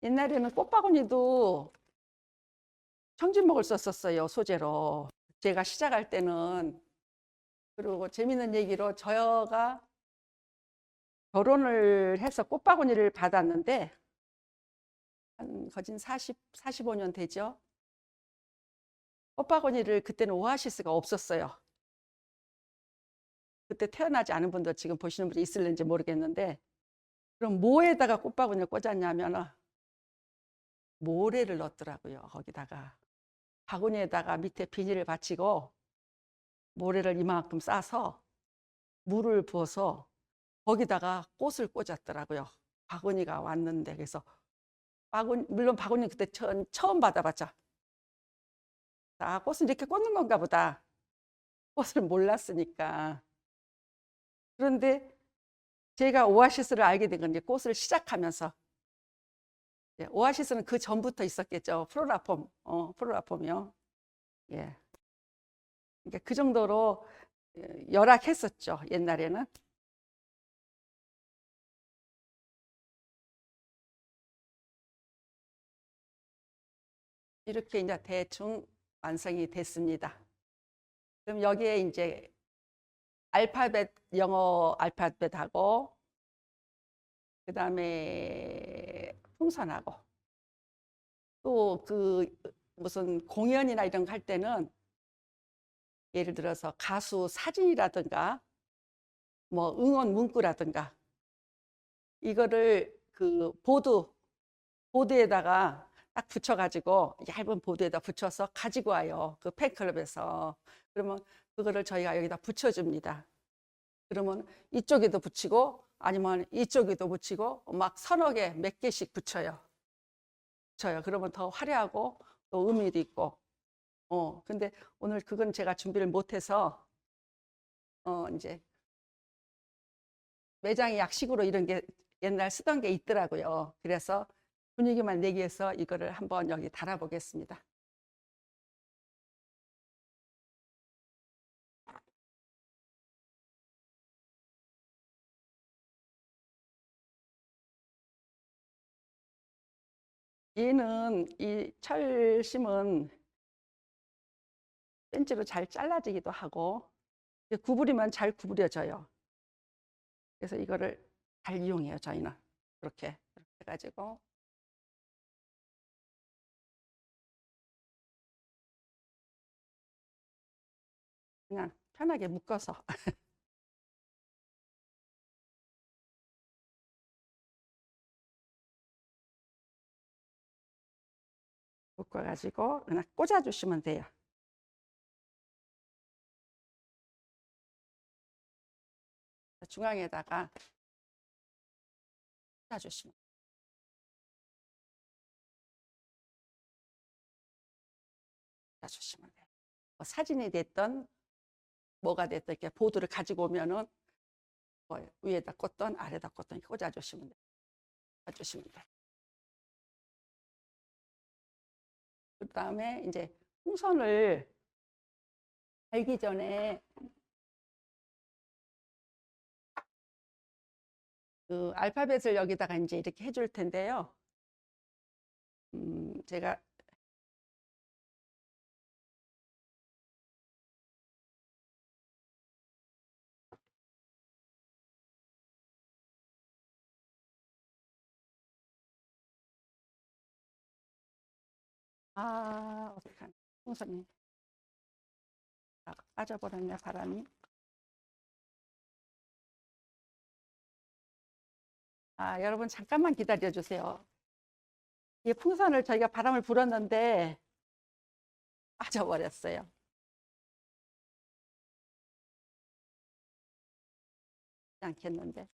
옛날에는 꽃바구니도 청진목을 썼었어요. 소재로. 제가 시작할 때는. 그리고 재밌는 얘기로 저가 결혼을 해서 꽃바구니를 받았는데 한 거진 45년 되죠. 꽃바구니를 그때는 오아시스가 없었어요. 그때 태어나지 않은 분들 지금 보시는 분이 있을는지 모르겠는데, 그럼 뭐에다가 꽃바구니를 꽂았냐면 모래를 넣었더라고요. 거기다가 바구니에다가 밑에 비닐을 받치고 모래를 이만큼 싸서 물을 부어서 거기다가 꽃을 꽂았더라고요. 바구니가 왔는데. 그래서 물론 바구니 그때 처음 받아봤죠. 꽃을 이렇게 꽂는 건가 보다. 꽃을 몰랐으니까. 그런데 제가 오아시스를 알게 된 건 이제 꽃을 시작하면서. 오아시스는 그 전부터 있었겠죠. 플로라폼이요. 예. 그러니까 그 정도로 열악했었죠. 옛날에는. 이렇게 이제 대충 완성이 됐습니다. 그럼 여기에 이제 영어 알파벳하고 그다음에 풍선하고 또 무슨 공연이나 이런 거 할 때는 예를 들어서 가수 사진이라든가 뭐 응원 문구라든가 이거를 그 보드에다가 딱 붙여가지고 얇은 보드에다 붙여서 가지고 와요. 그 팬클럽에서. 그러면 그거를 저희가 여기다 붙여줍니다. 그러면 이쪽에도 붙이고 아니면 이쪽에도 붙이고 막 서너 개, 몇 개씩 붙여요. 그러면 더 화려하고 또 의미도 있고. 근데 오늘 그건 제가 준비를 못해서 이제 매장에 약식으로 이런 게 옛날 쓰던 게 있더라고요. 그래서 분위기만 내기 위해서 이거를 한번 여기 달아보겠습니다. 얘는 이 철심은 센치로 잘 잘라지기도 하고 구부리면 잘 구부려져요. 그래서 이거를 잘 이용해요. 저희는 이렇게 해가지고 그냥 편하게 묶어서 묶어가지고 그냥 꽂아주시면 돼요. 중앙에다가 꽂아주시면 돼요. 뭐 사진이 됐던 뭐가 됐든 이렇게 보드를 가지고 오면은 뭐 위에다 꽂던 아래다 꽂던 꽂아주시면 돼요. 꽂아주시면 돼요. 그 다음에 이제 풍선을 달기 전에 그 알파벳을 여기다가 이제 이렇게 해줄 텐데요. 제가 어떡하나 풍선이 빠져버렸네 바람이. 여러분 잠깐만 기다려 주세요. 이 풍선을 저희가 바람을 불었는데 빠져버렸어요. 않겠는데.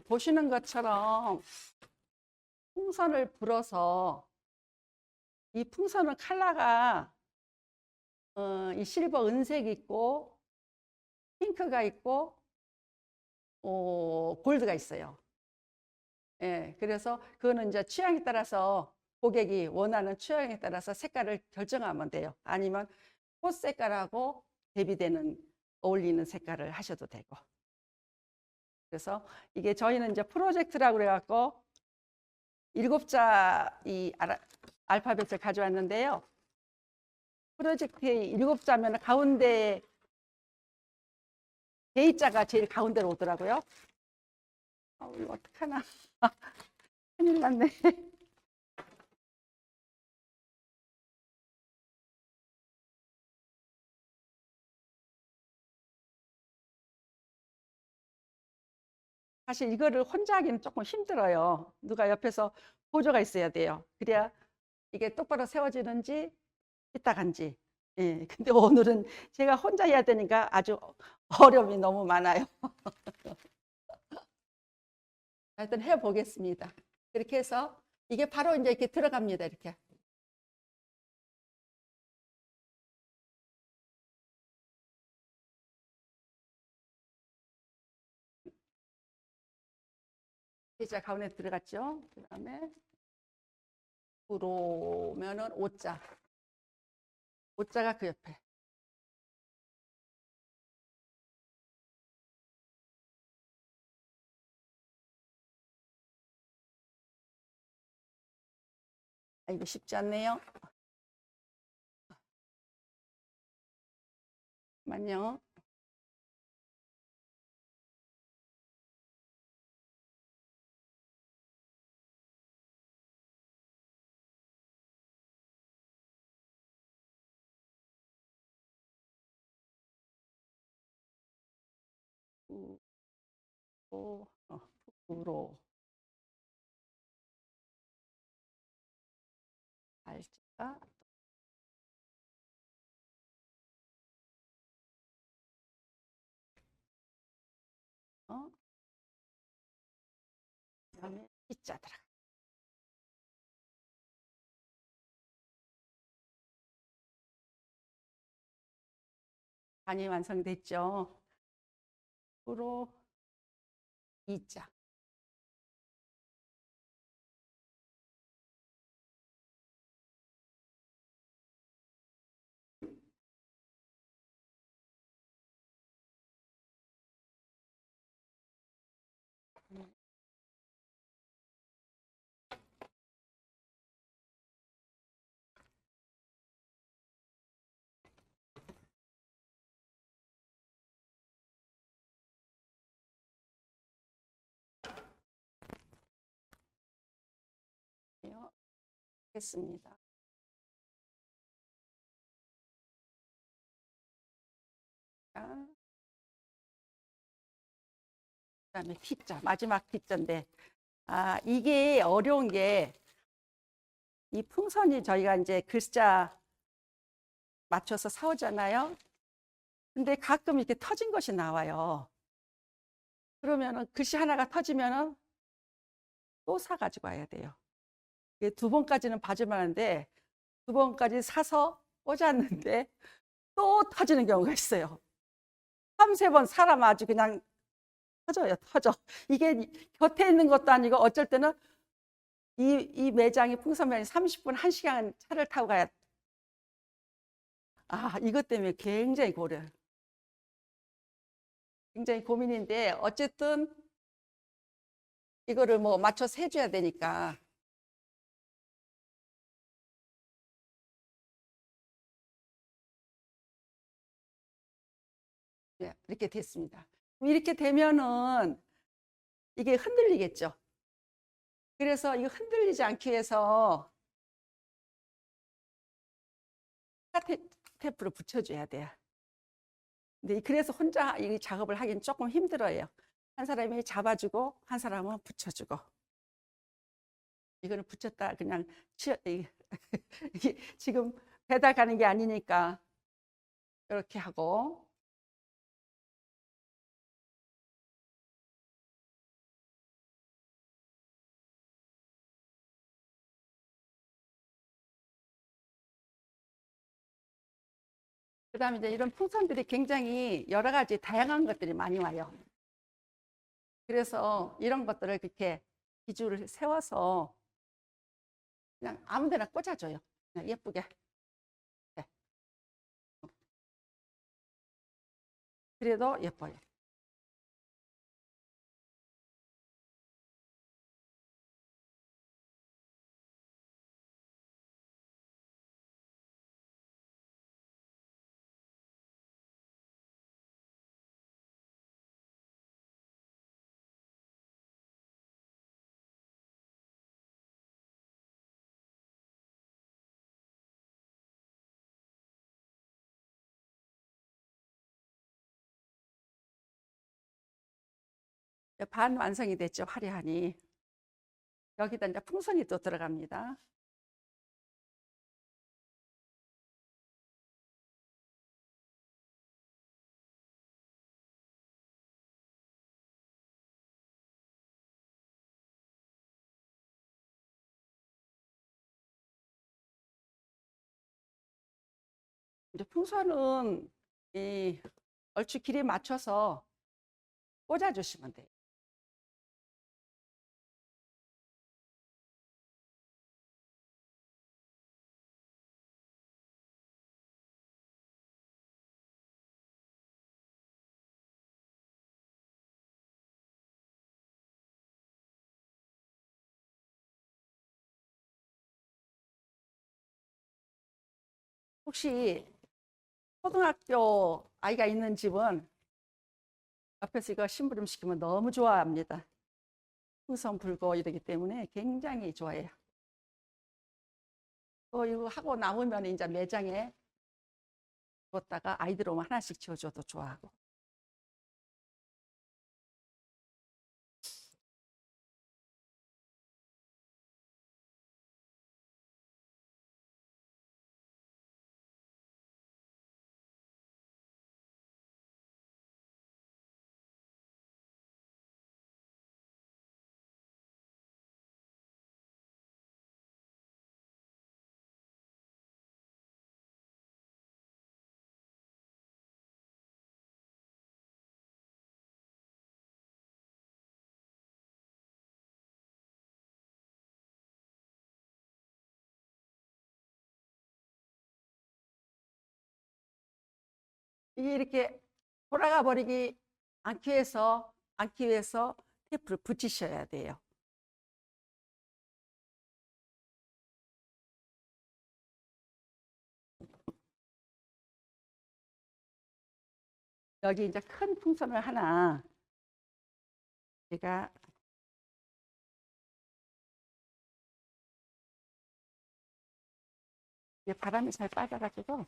보시는 것처럼 풍선을 불어서 이 풍선은 컬러가 이 실버 은색이 있고 핑크가 있고 골드가 있어요. 예, 그래서 그거는 이제 취향에 따라서 고객이 원하는 취향에 따라서 색깔을 결정하면 돼요. 아니면 꽃 색깔하고 대비되는 어울리는 색깔을 하셔도 되고. 그래서 이게 저희는 이제 프로젝트라고 그래갖고 7자 이 알파벳을 가져왔는데요. 프로젝트의 7자면 가운데 J자가 제일 가운데로 오더라고요. 이거 어떡하나. 큰일 났네. 사실 이거를 혼자 하기는 조금 힘들어요. 누가 옆에서 보조가 있어야 돼요. 그래야 이게 똑바로 세워지는지 삐딱한지. 예, 근데 오늘은 제가 혼자 해야 되니까 아주 어려움이 너무 많아요. 하여튼 해보겠습니다. 그렇게 해서 이게 바로 이제 이렇게 들어갑니다. 이렇게. 이제 가운데 들어갔죠. 그 다음에 부로면은 오자. 오자가 그 옆에. 이거 쉽지 않네요. 잠깐만요. 푸, 푸로 알자가 어, 그다음에 피자 들어가. 반이 완성됐죠. 푸로 이자. 했습니다. 그다음에 피자, 마지막 피자인데, 이게 어려운 게, 이 풍선이 저희가 이제 글자 맞춰서 사오잖아요. 근데 가끔 이렇게 터진 것이 나와요. 그러면은 글씨 하나가 터지면은 또 사가지고 와야 돼요. 이게 두 번까지는 봐주면 하는데, 두 번까지 사서 꽂았는데 또 터지는 경우가 있어요. 3~4번 사람 아주 그냥 터져요, 터져. 이게 곁에 있는 것도 아니고 어쩔 때는 이 매장이 풍선면이 30분, 1시간 차를 타고 가야. 이것 때문에 굉장히 고려요. 굉장히 고민인데 어쨌든 이거를 뭐 맞춰서 해줘야 되니까. 네, 이렇게 됐습니다. 이렇게 되면은 이게 흔들리겠죠. 그래서 이거 흔들리지 않기 위해서 테이프를 붙여줘야 돼요. 근데 그래서 혼자 이 작업을 하긴 조금 힘들어요. 한 사람이 잡아주고 한 사람은 붙여주고. 이거는 붙였다 그냥 이게 지금 배달 가는 게 아니니까 이렇게 하고. 그다음에 이제 이런 풍선들이 굉장히 여러 가지 다양한 것들이 많이 와요. 그래서 이런 것들을 그렇게 기준을 세워서 그냥 아무 데나 꽂아줘요. 그냥 예쁘게. 네. 그래도 예뻐요. 반 완성이 됐죠, 화려하니. 여기다 이제 풍선이 또 들어갑니다. 이제 풍선은 이 얼추 길에 맞춰서 꽂아주시면 돼요. 혹시 초등학교 아이가 있는 집은 옆에서 이거 심부름 시키면 너무 좋아합니다. 풍선 불고 이러기 때문에 굉장히 좋아해요. 이거 하고 남으면 이제 매장에 뒀다가 아이들 오면 하나씩 지어줘도 좋아하고. 이게 이렇게 돌아가 버리기 않기 위해서 테이프를 붙이셔야 돼요. 여기 이제 큰 풍선을 하나 제가 이게 바람이 잘 빠져가지고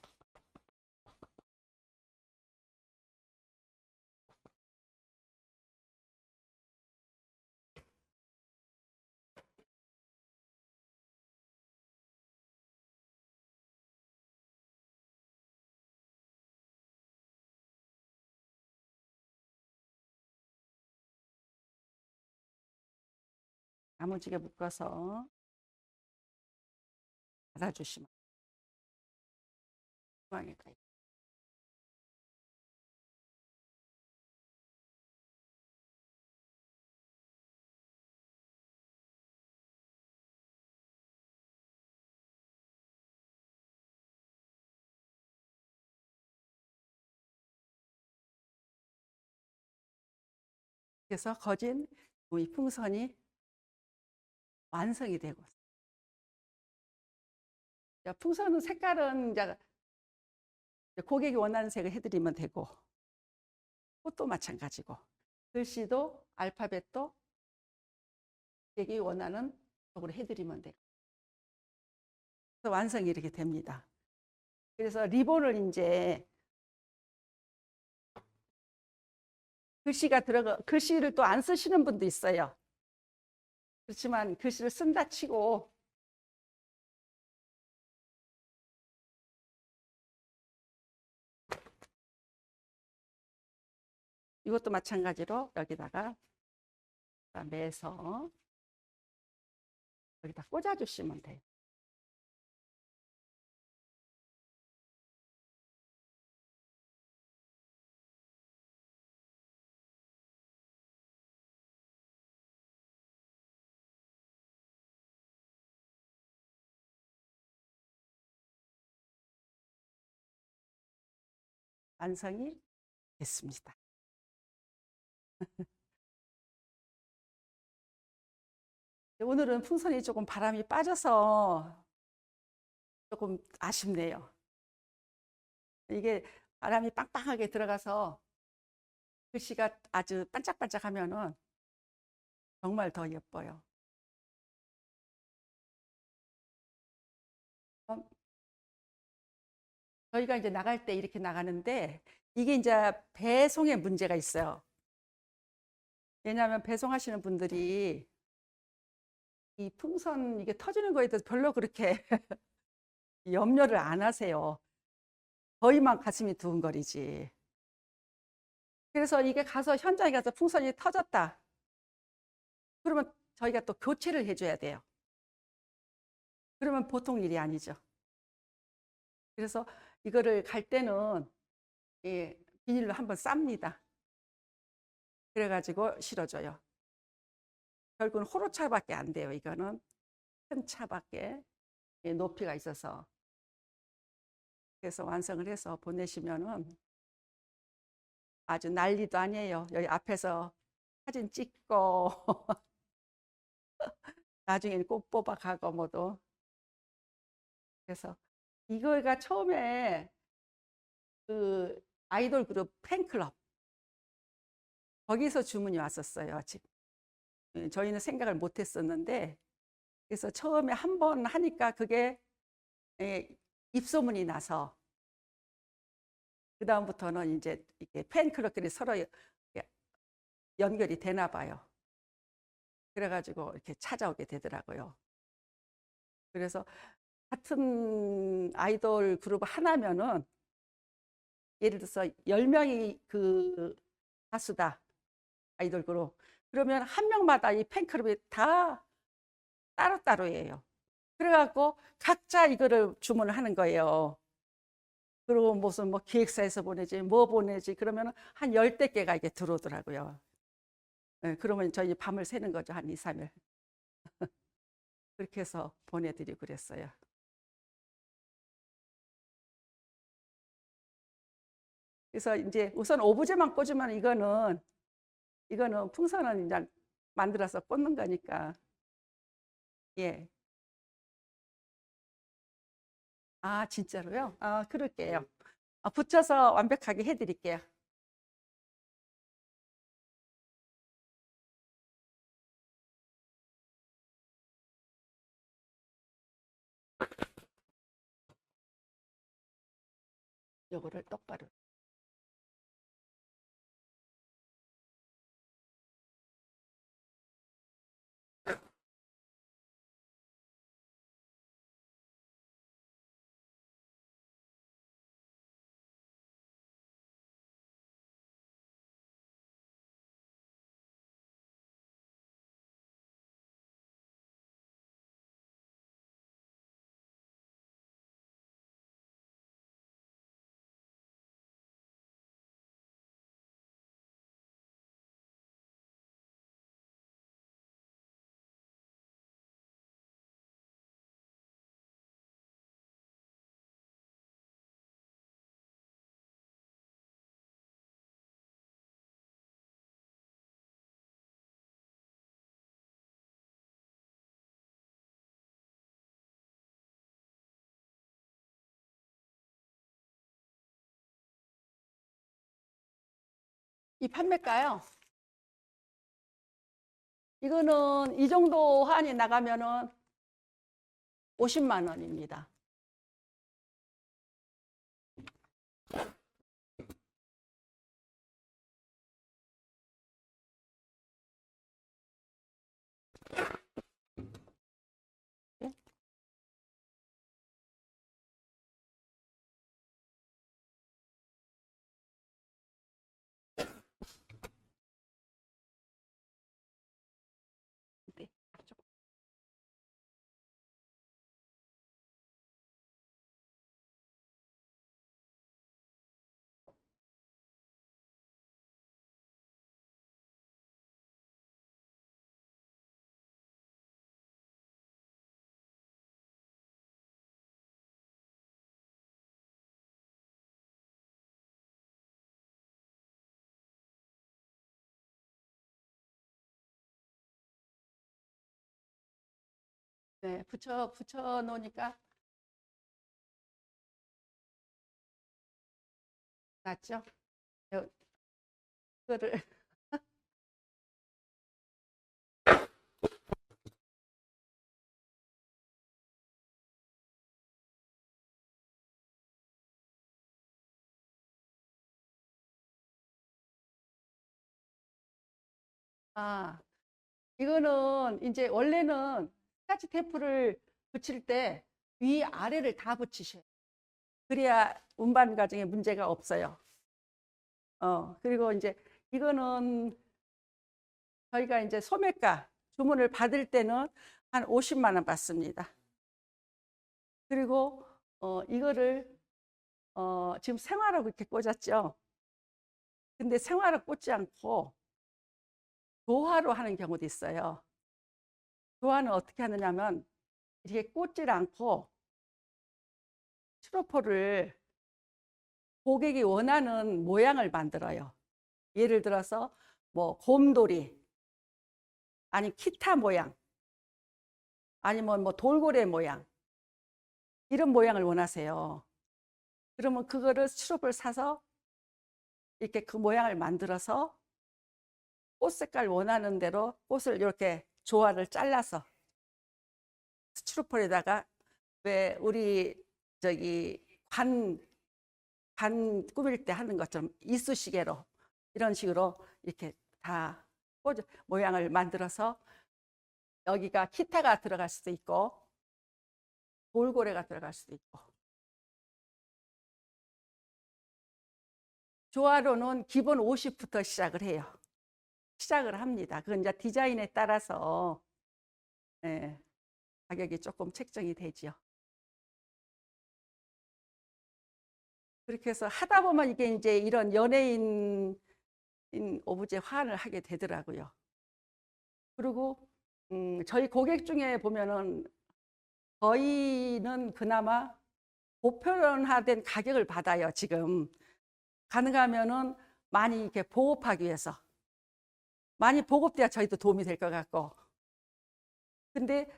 야무지게 묶어서 닫아주시면 중앙에 가요. 그래서 거진 이 풍선이 완성이 되고 있어요. 풍선은 색깔은 이제 고객이 원하는 색을 해드리면 되고, 꽃도 마찬가지고, 글씨도 알파벳도 고객이 원하는 쪽으로 해드리면 돼요. 그래서 완성이 이렇게 됩니다. 그래서 리본을 이제 글씨를 또 안 쓰시는 분도 있어요. 그렇지만 글씨를 쓴다 치고 이것도 마찬가지로 여기다가 매서 여기다 꽂아주시면 돼요. 완성이 됐습니다. 오늘은 풍선이 조금 바람이 빠져서 조금 아쉽네요. 이게 바람이 빵빵하게 들어가서 글씨가 아주 반짝반짝하면은 정말 더 예뻐요. 저희가 이제 나갈 때 이렇게 나가는데 이게 이제 배송에 문제가 있어요. 왜냐하면 배송하시는 분들이 이 풍선 이게 터지는 거에 대해서 별로 그렇게 염려를 안 하세요. 저희만 가슴이 두근거리지. 그래서 이게 가서 현장에 가서 풍선이 터졌다. 그러면 저희가 또 교체를 해줘야 돼요. 그러면 보통 일이 아니죠. 그래서 이거를 갈 때는 비닐로 한번 쌉니다. 그래가지고 실어줘요. 결국은 호로차밖에 안 돼요. 이거는 큰 차밖에 높이가 있어서. 그래서 완성을 해서 보내시면은 아주 난리도 아니에요. 여기 앞에서 사진 찍고 나중에는 꽃 뽑아 가고 뭐도. 그래서 이거가 처음에 그 아이돌 그룹 팬클럽 거기서 주문이 왔었어요. 저희는 생각을 못 했었는데 그래서 처음에 한 번 하니까 그게 입소문이 나서 그 다음부터는 이제 이렇게 팬클럽끼리 서로 연결이 되나 봐요. 그래가지고 이렇게 찾아오게 되더라고요. 그래서 같은 아이돌 그룹 하나면은 예를 들어서 10명이 그 가수다 아이돌 그룹 그러면 한 명마다 이 팬클럽이 다 따로따로예요. 그래갖고 각자 이거를 주문을 하는 거예요. 그리고 무슨 뭐 기획사에서 보내지 뭐 보내지 그러면 한 10대 개가 이게 들어오더라고요. 네, 그러면 저희 밤을 새는 거죠. 한 2, 3일. 그렇게 해서 보내드리고 그랬어요. 그래서 이제 우선 오브제만 꽂으면 이거는 풍선은 이제 만들어서 꽂는 거니까. 예. 아, 진짜로요? 아, 그럴게요. 붙여서 완벽하게 해드릴게요. 요거를 똑바로. 이 판매가요? 이거는 이 정도 한이 나가면은 50만 원입니다. 예? 네. 네, 붙여 놓으니까 낫죠? 이거를 아, 이거는 이제 원래는 스카치 테이프를 붙일 때 위아래를 다 붙이셔요. 그래야 운반 과정에 문제가 없어요. 그리고 이제 이거는 저희가 이제 소매가 주문을 받을 때는 한 50만 원 받습니다. 그리고 이거를 지금 생화로 이렇게 꽂았죠. 근데 생화로 꽂지 않고 도화로 하는 경우도 있어요. 도화는 어떻게 하느냐면 이렇게 꽂질 않고 스티로폼을 고객이 원하는 모양을 만들어요. 예를 들어서 뭐 곰돌이 아니면 기타 모양 아니면 뭐 돌고래 모양 이런 모양을 원하세요. 그러면 그거를 스티로폼을 사서 이렇게 그 모양을 만들어서 꽃 색깔 원하는 대로 꽃을 이렇게 조화를 잘라서 스티로폼에다가 왜 우리 저기 관 꾸밀 때 하는 것처럼 이쑤시개로 이런 식으로 이렇게 다 모양을 만들어서 여기가 기타가 들어갈 수도 있고 돌고래가 들어갈 수도 있고 조화로는 기본 50부터 시작을 해요. 시작을 합니다. 그건 이제 디자인에 따라서 예, 가격이 조금 책정이 되죠. 그렇게 해서 하다 보면 이게 이제 이런 연예인 오브제 화환을 하게 되더라고요. 그리고 저희 고객 중에 보면은 저희는 그나마 보편화된 가격을 받아요, 지금. 가능하면은 많이 이렇게 보급하기 위해서 많이 보급돼야 저희도 도움이 될 것 같고. 근데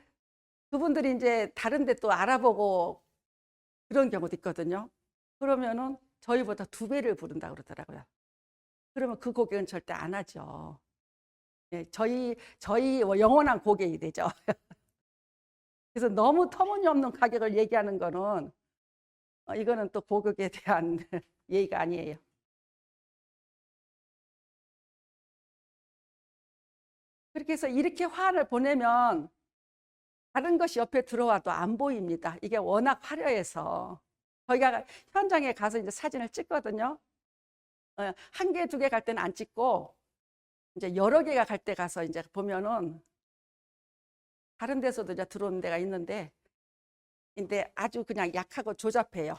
그분들이 이제 다른 데 또 알아보고 그런 경우도 있거든요. 그러면은 저희보다 2배를 부른다고 그러더라고요. 그러면 그 고객은 절대 안 하죠. 예, 저희 영원한 고객이 되죠. 그래서 너무 터무니없는 가격을 얘기하는 거는 이거는 또 고객에 대한 예의가 아니에요. 그렇게 해서 이렇게 화환을 보내면 다른 것이 옆에 들어와도 안 보입니다. 이게 워낙 화려해서. 저희가 현장에 가서 이제 사진을 찍거든요. 1개, 2개 갈 때는 안 찍고, 이제 여러 개가 갈 때 가서 이제 보면은 다른 데서도 이제 들어오는 데가 있는데, 근데 아주 그냥 약하고 조잡해요.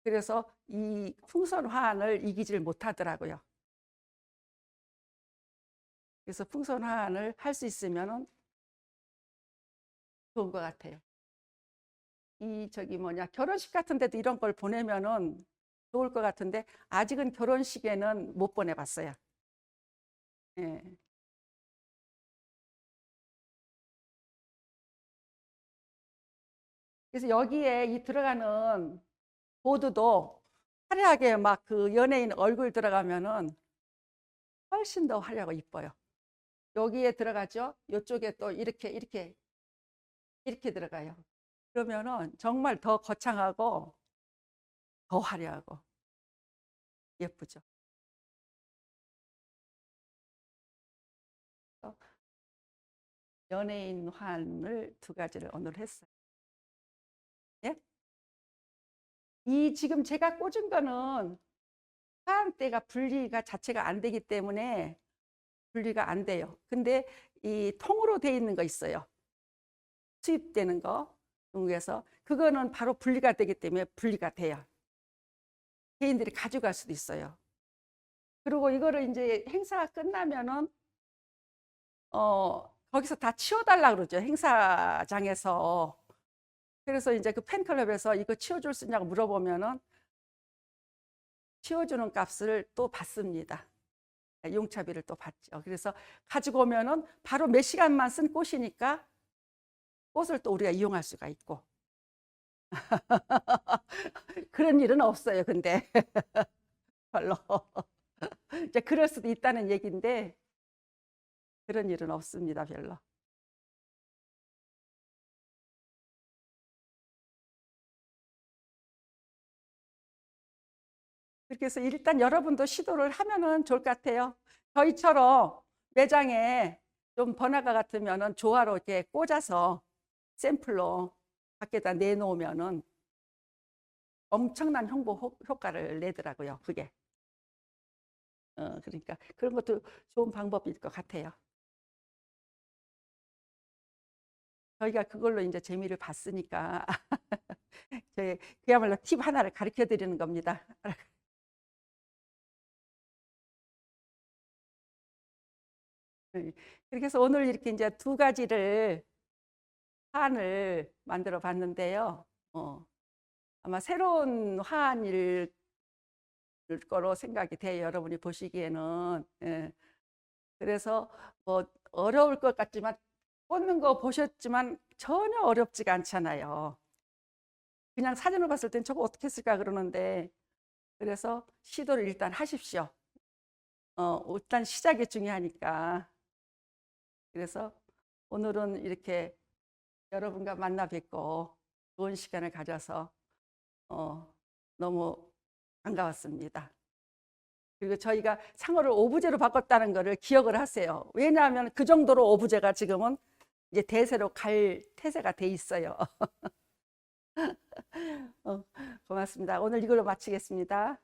그래서 이 풍선 화환을 이기질 못하더라고요. 그래서 풍선 화환을 할 수 있으면은 좋은 것 같아요. 결혼식 같은 데도 이런 걸 보내면은 좋을 것 같은데, 아직은 결혼식에는 못 보내봤어요. 예. 그래서 여기에 이 들어가는 보드도 화려하게 막 그 연예인 얼굴 들어가면은 훨씬 더 화려하고 이뻐요. 여기에 들어가죠. 이쪽에 또 이렇게 들어가요. 그러면은 정말 더 거창하고 더 화려하고 예쁘죠. 연예인 환을 2가지를 오늘 했어요. 예? 이 지금 제가 꽂은 거는 화환대가 분리가 자체가 안 되기 때문에 분리가 안 돼요. 근데 이 통으로 돼 있는 거 있어요. 수입되는 거 중국에서 그거는 바로 분리가 되기 때문에 분리가 돼요. 개인들이 가져갈 수도 있어요. 그리고 이거를 이제 행사가 끝나면은 거기서 다 치워달라 그러죠. 행사장에서. 그래서 이제 그 팬클럽에서 이거 치워줄 수 있냐고 물어보면은 치워주는 값을 또 받습니다. 용차비를 또 받죠. 그래서 가지고 오면은 바로 몇 시간만 쓴 꽃이니까 꽃을 또 우리가 이용할 수가 있고. 그런 일은 없어요. 근데 별로. 이제 그럴 수도 있다는 얘기인데 그런 일은 없습니다. 별로. 그렇게 해서 일단 여러분도 시도를 하면은 좋을 것 같아요. 저희처럼 매장에 좀 번화가 같으면은 조화로 이렇게 꽂아서 샘플로 밖에다 내놓으면은 엄청난 홍보 효과를 내더라고요. 그게. 그러니까 그런 것도 좋은 방법일 것 같아요. 저희가 그걸로 이제 재미를 봤으니까 저희 그야말로 팁 하나를 가르쳐 드리는 겁니다. 그렇게 해서 오늘 이렇게 이제 2가지를 화환을 만들어 봤는데요. 아마 새로운 화환일 거로 생각이 돼요. 여러분이 보시기에는. 예. 그래서 뭐 어려울 것 같지만 꽂는 거 보셨지만 전혀 어렵지가 않잖아요. 그냥 사진을 봤을 땐 저거 어떻게 했을까 그러는데 그래서 시도를 일단 하십시오. 일단 시작이 중요하니까. 그래서 오늘은 이렇게 여러분과 만나 뵙고 좋은 시간을 가져서 너무 반가웠습니다. 그리고 저희가 상호를 오브제로 바꿨다는 것을 기억을 하세요. 왜냐하면 그 정도로 오브제가 지금은 이제 대세로 갈 태세가 돼 있어요. 고맙습니다. 오늘 이걸로 마치겠습니다.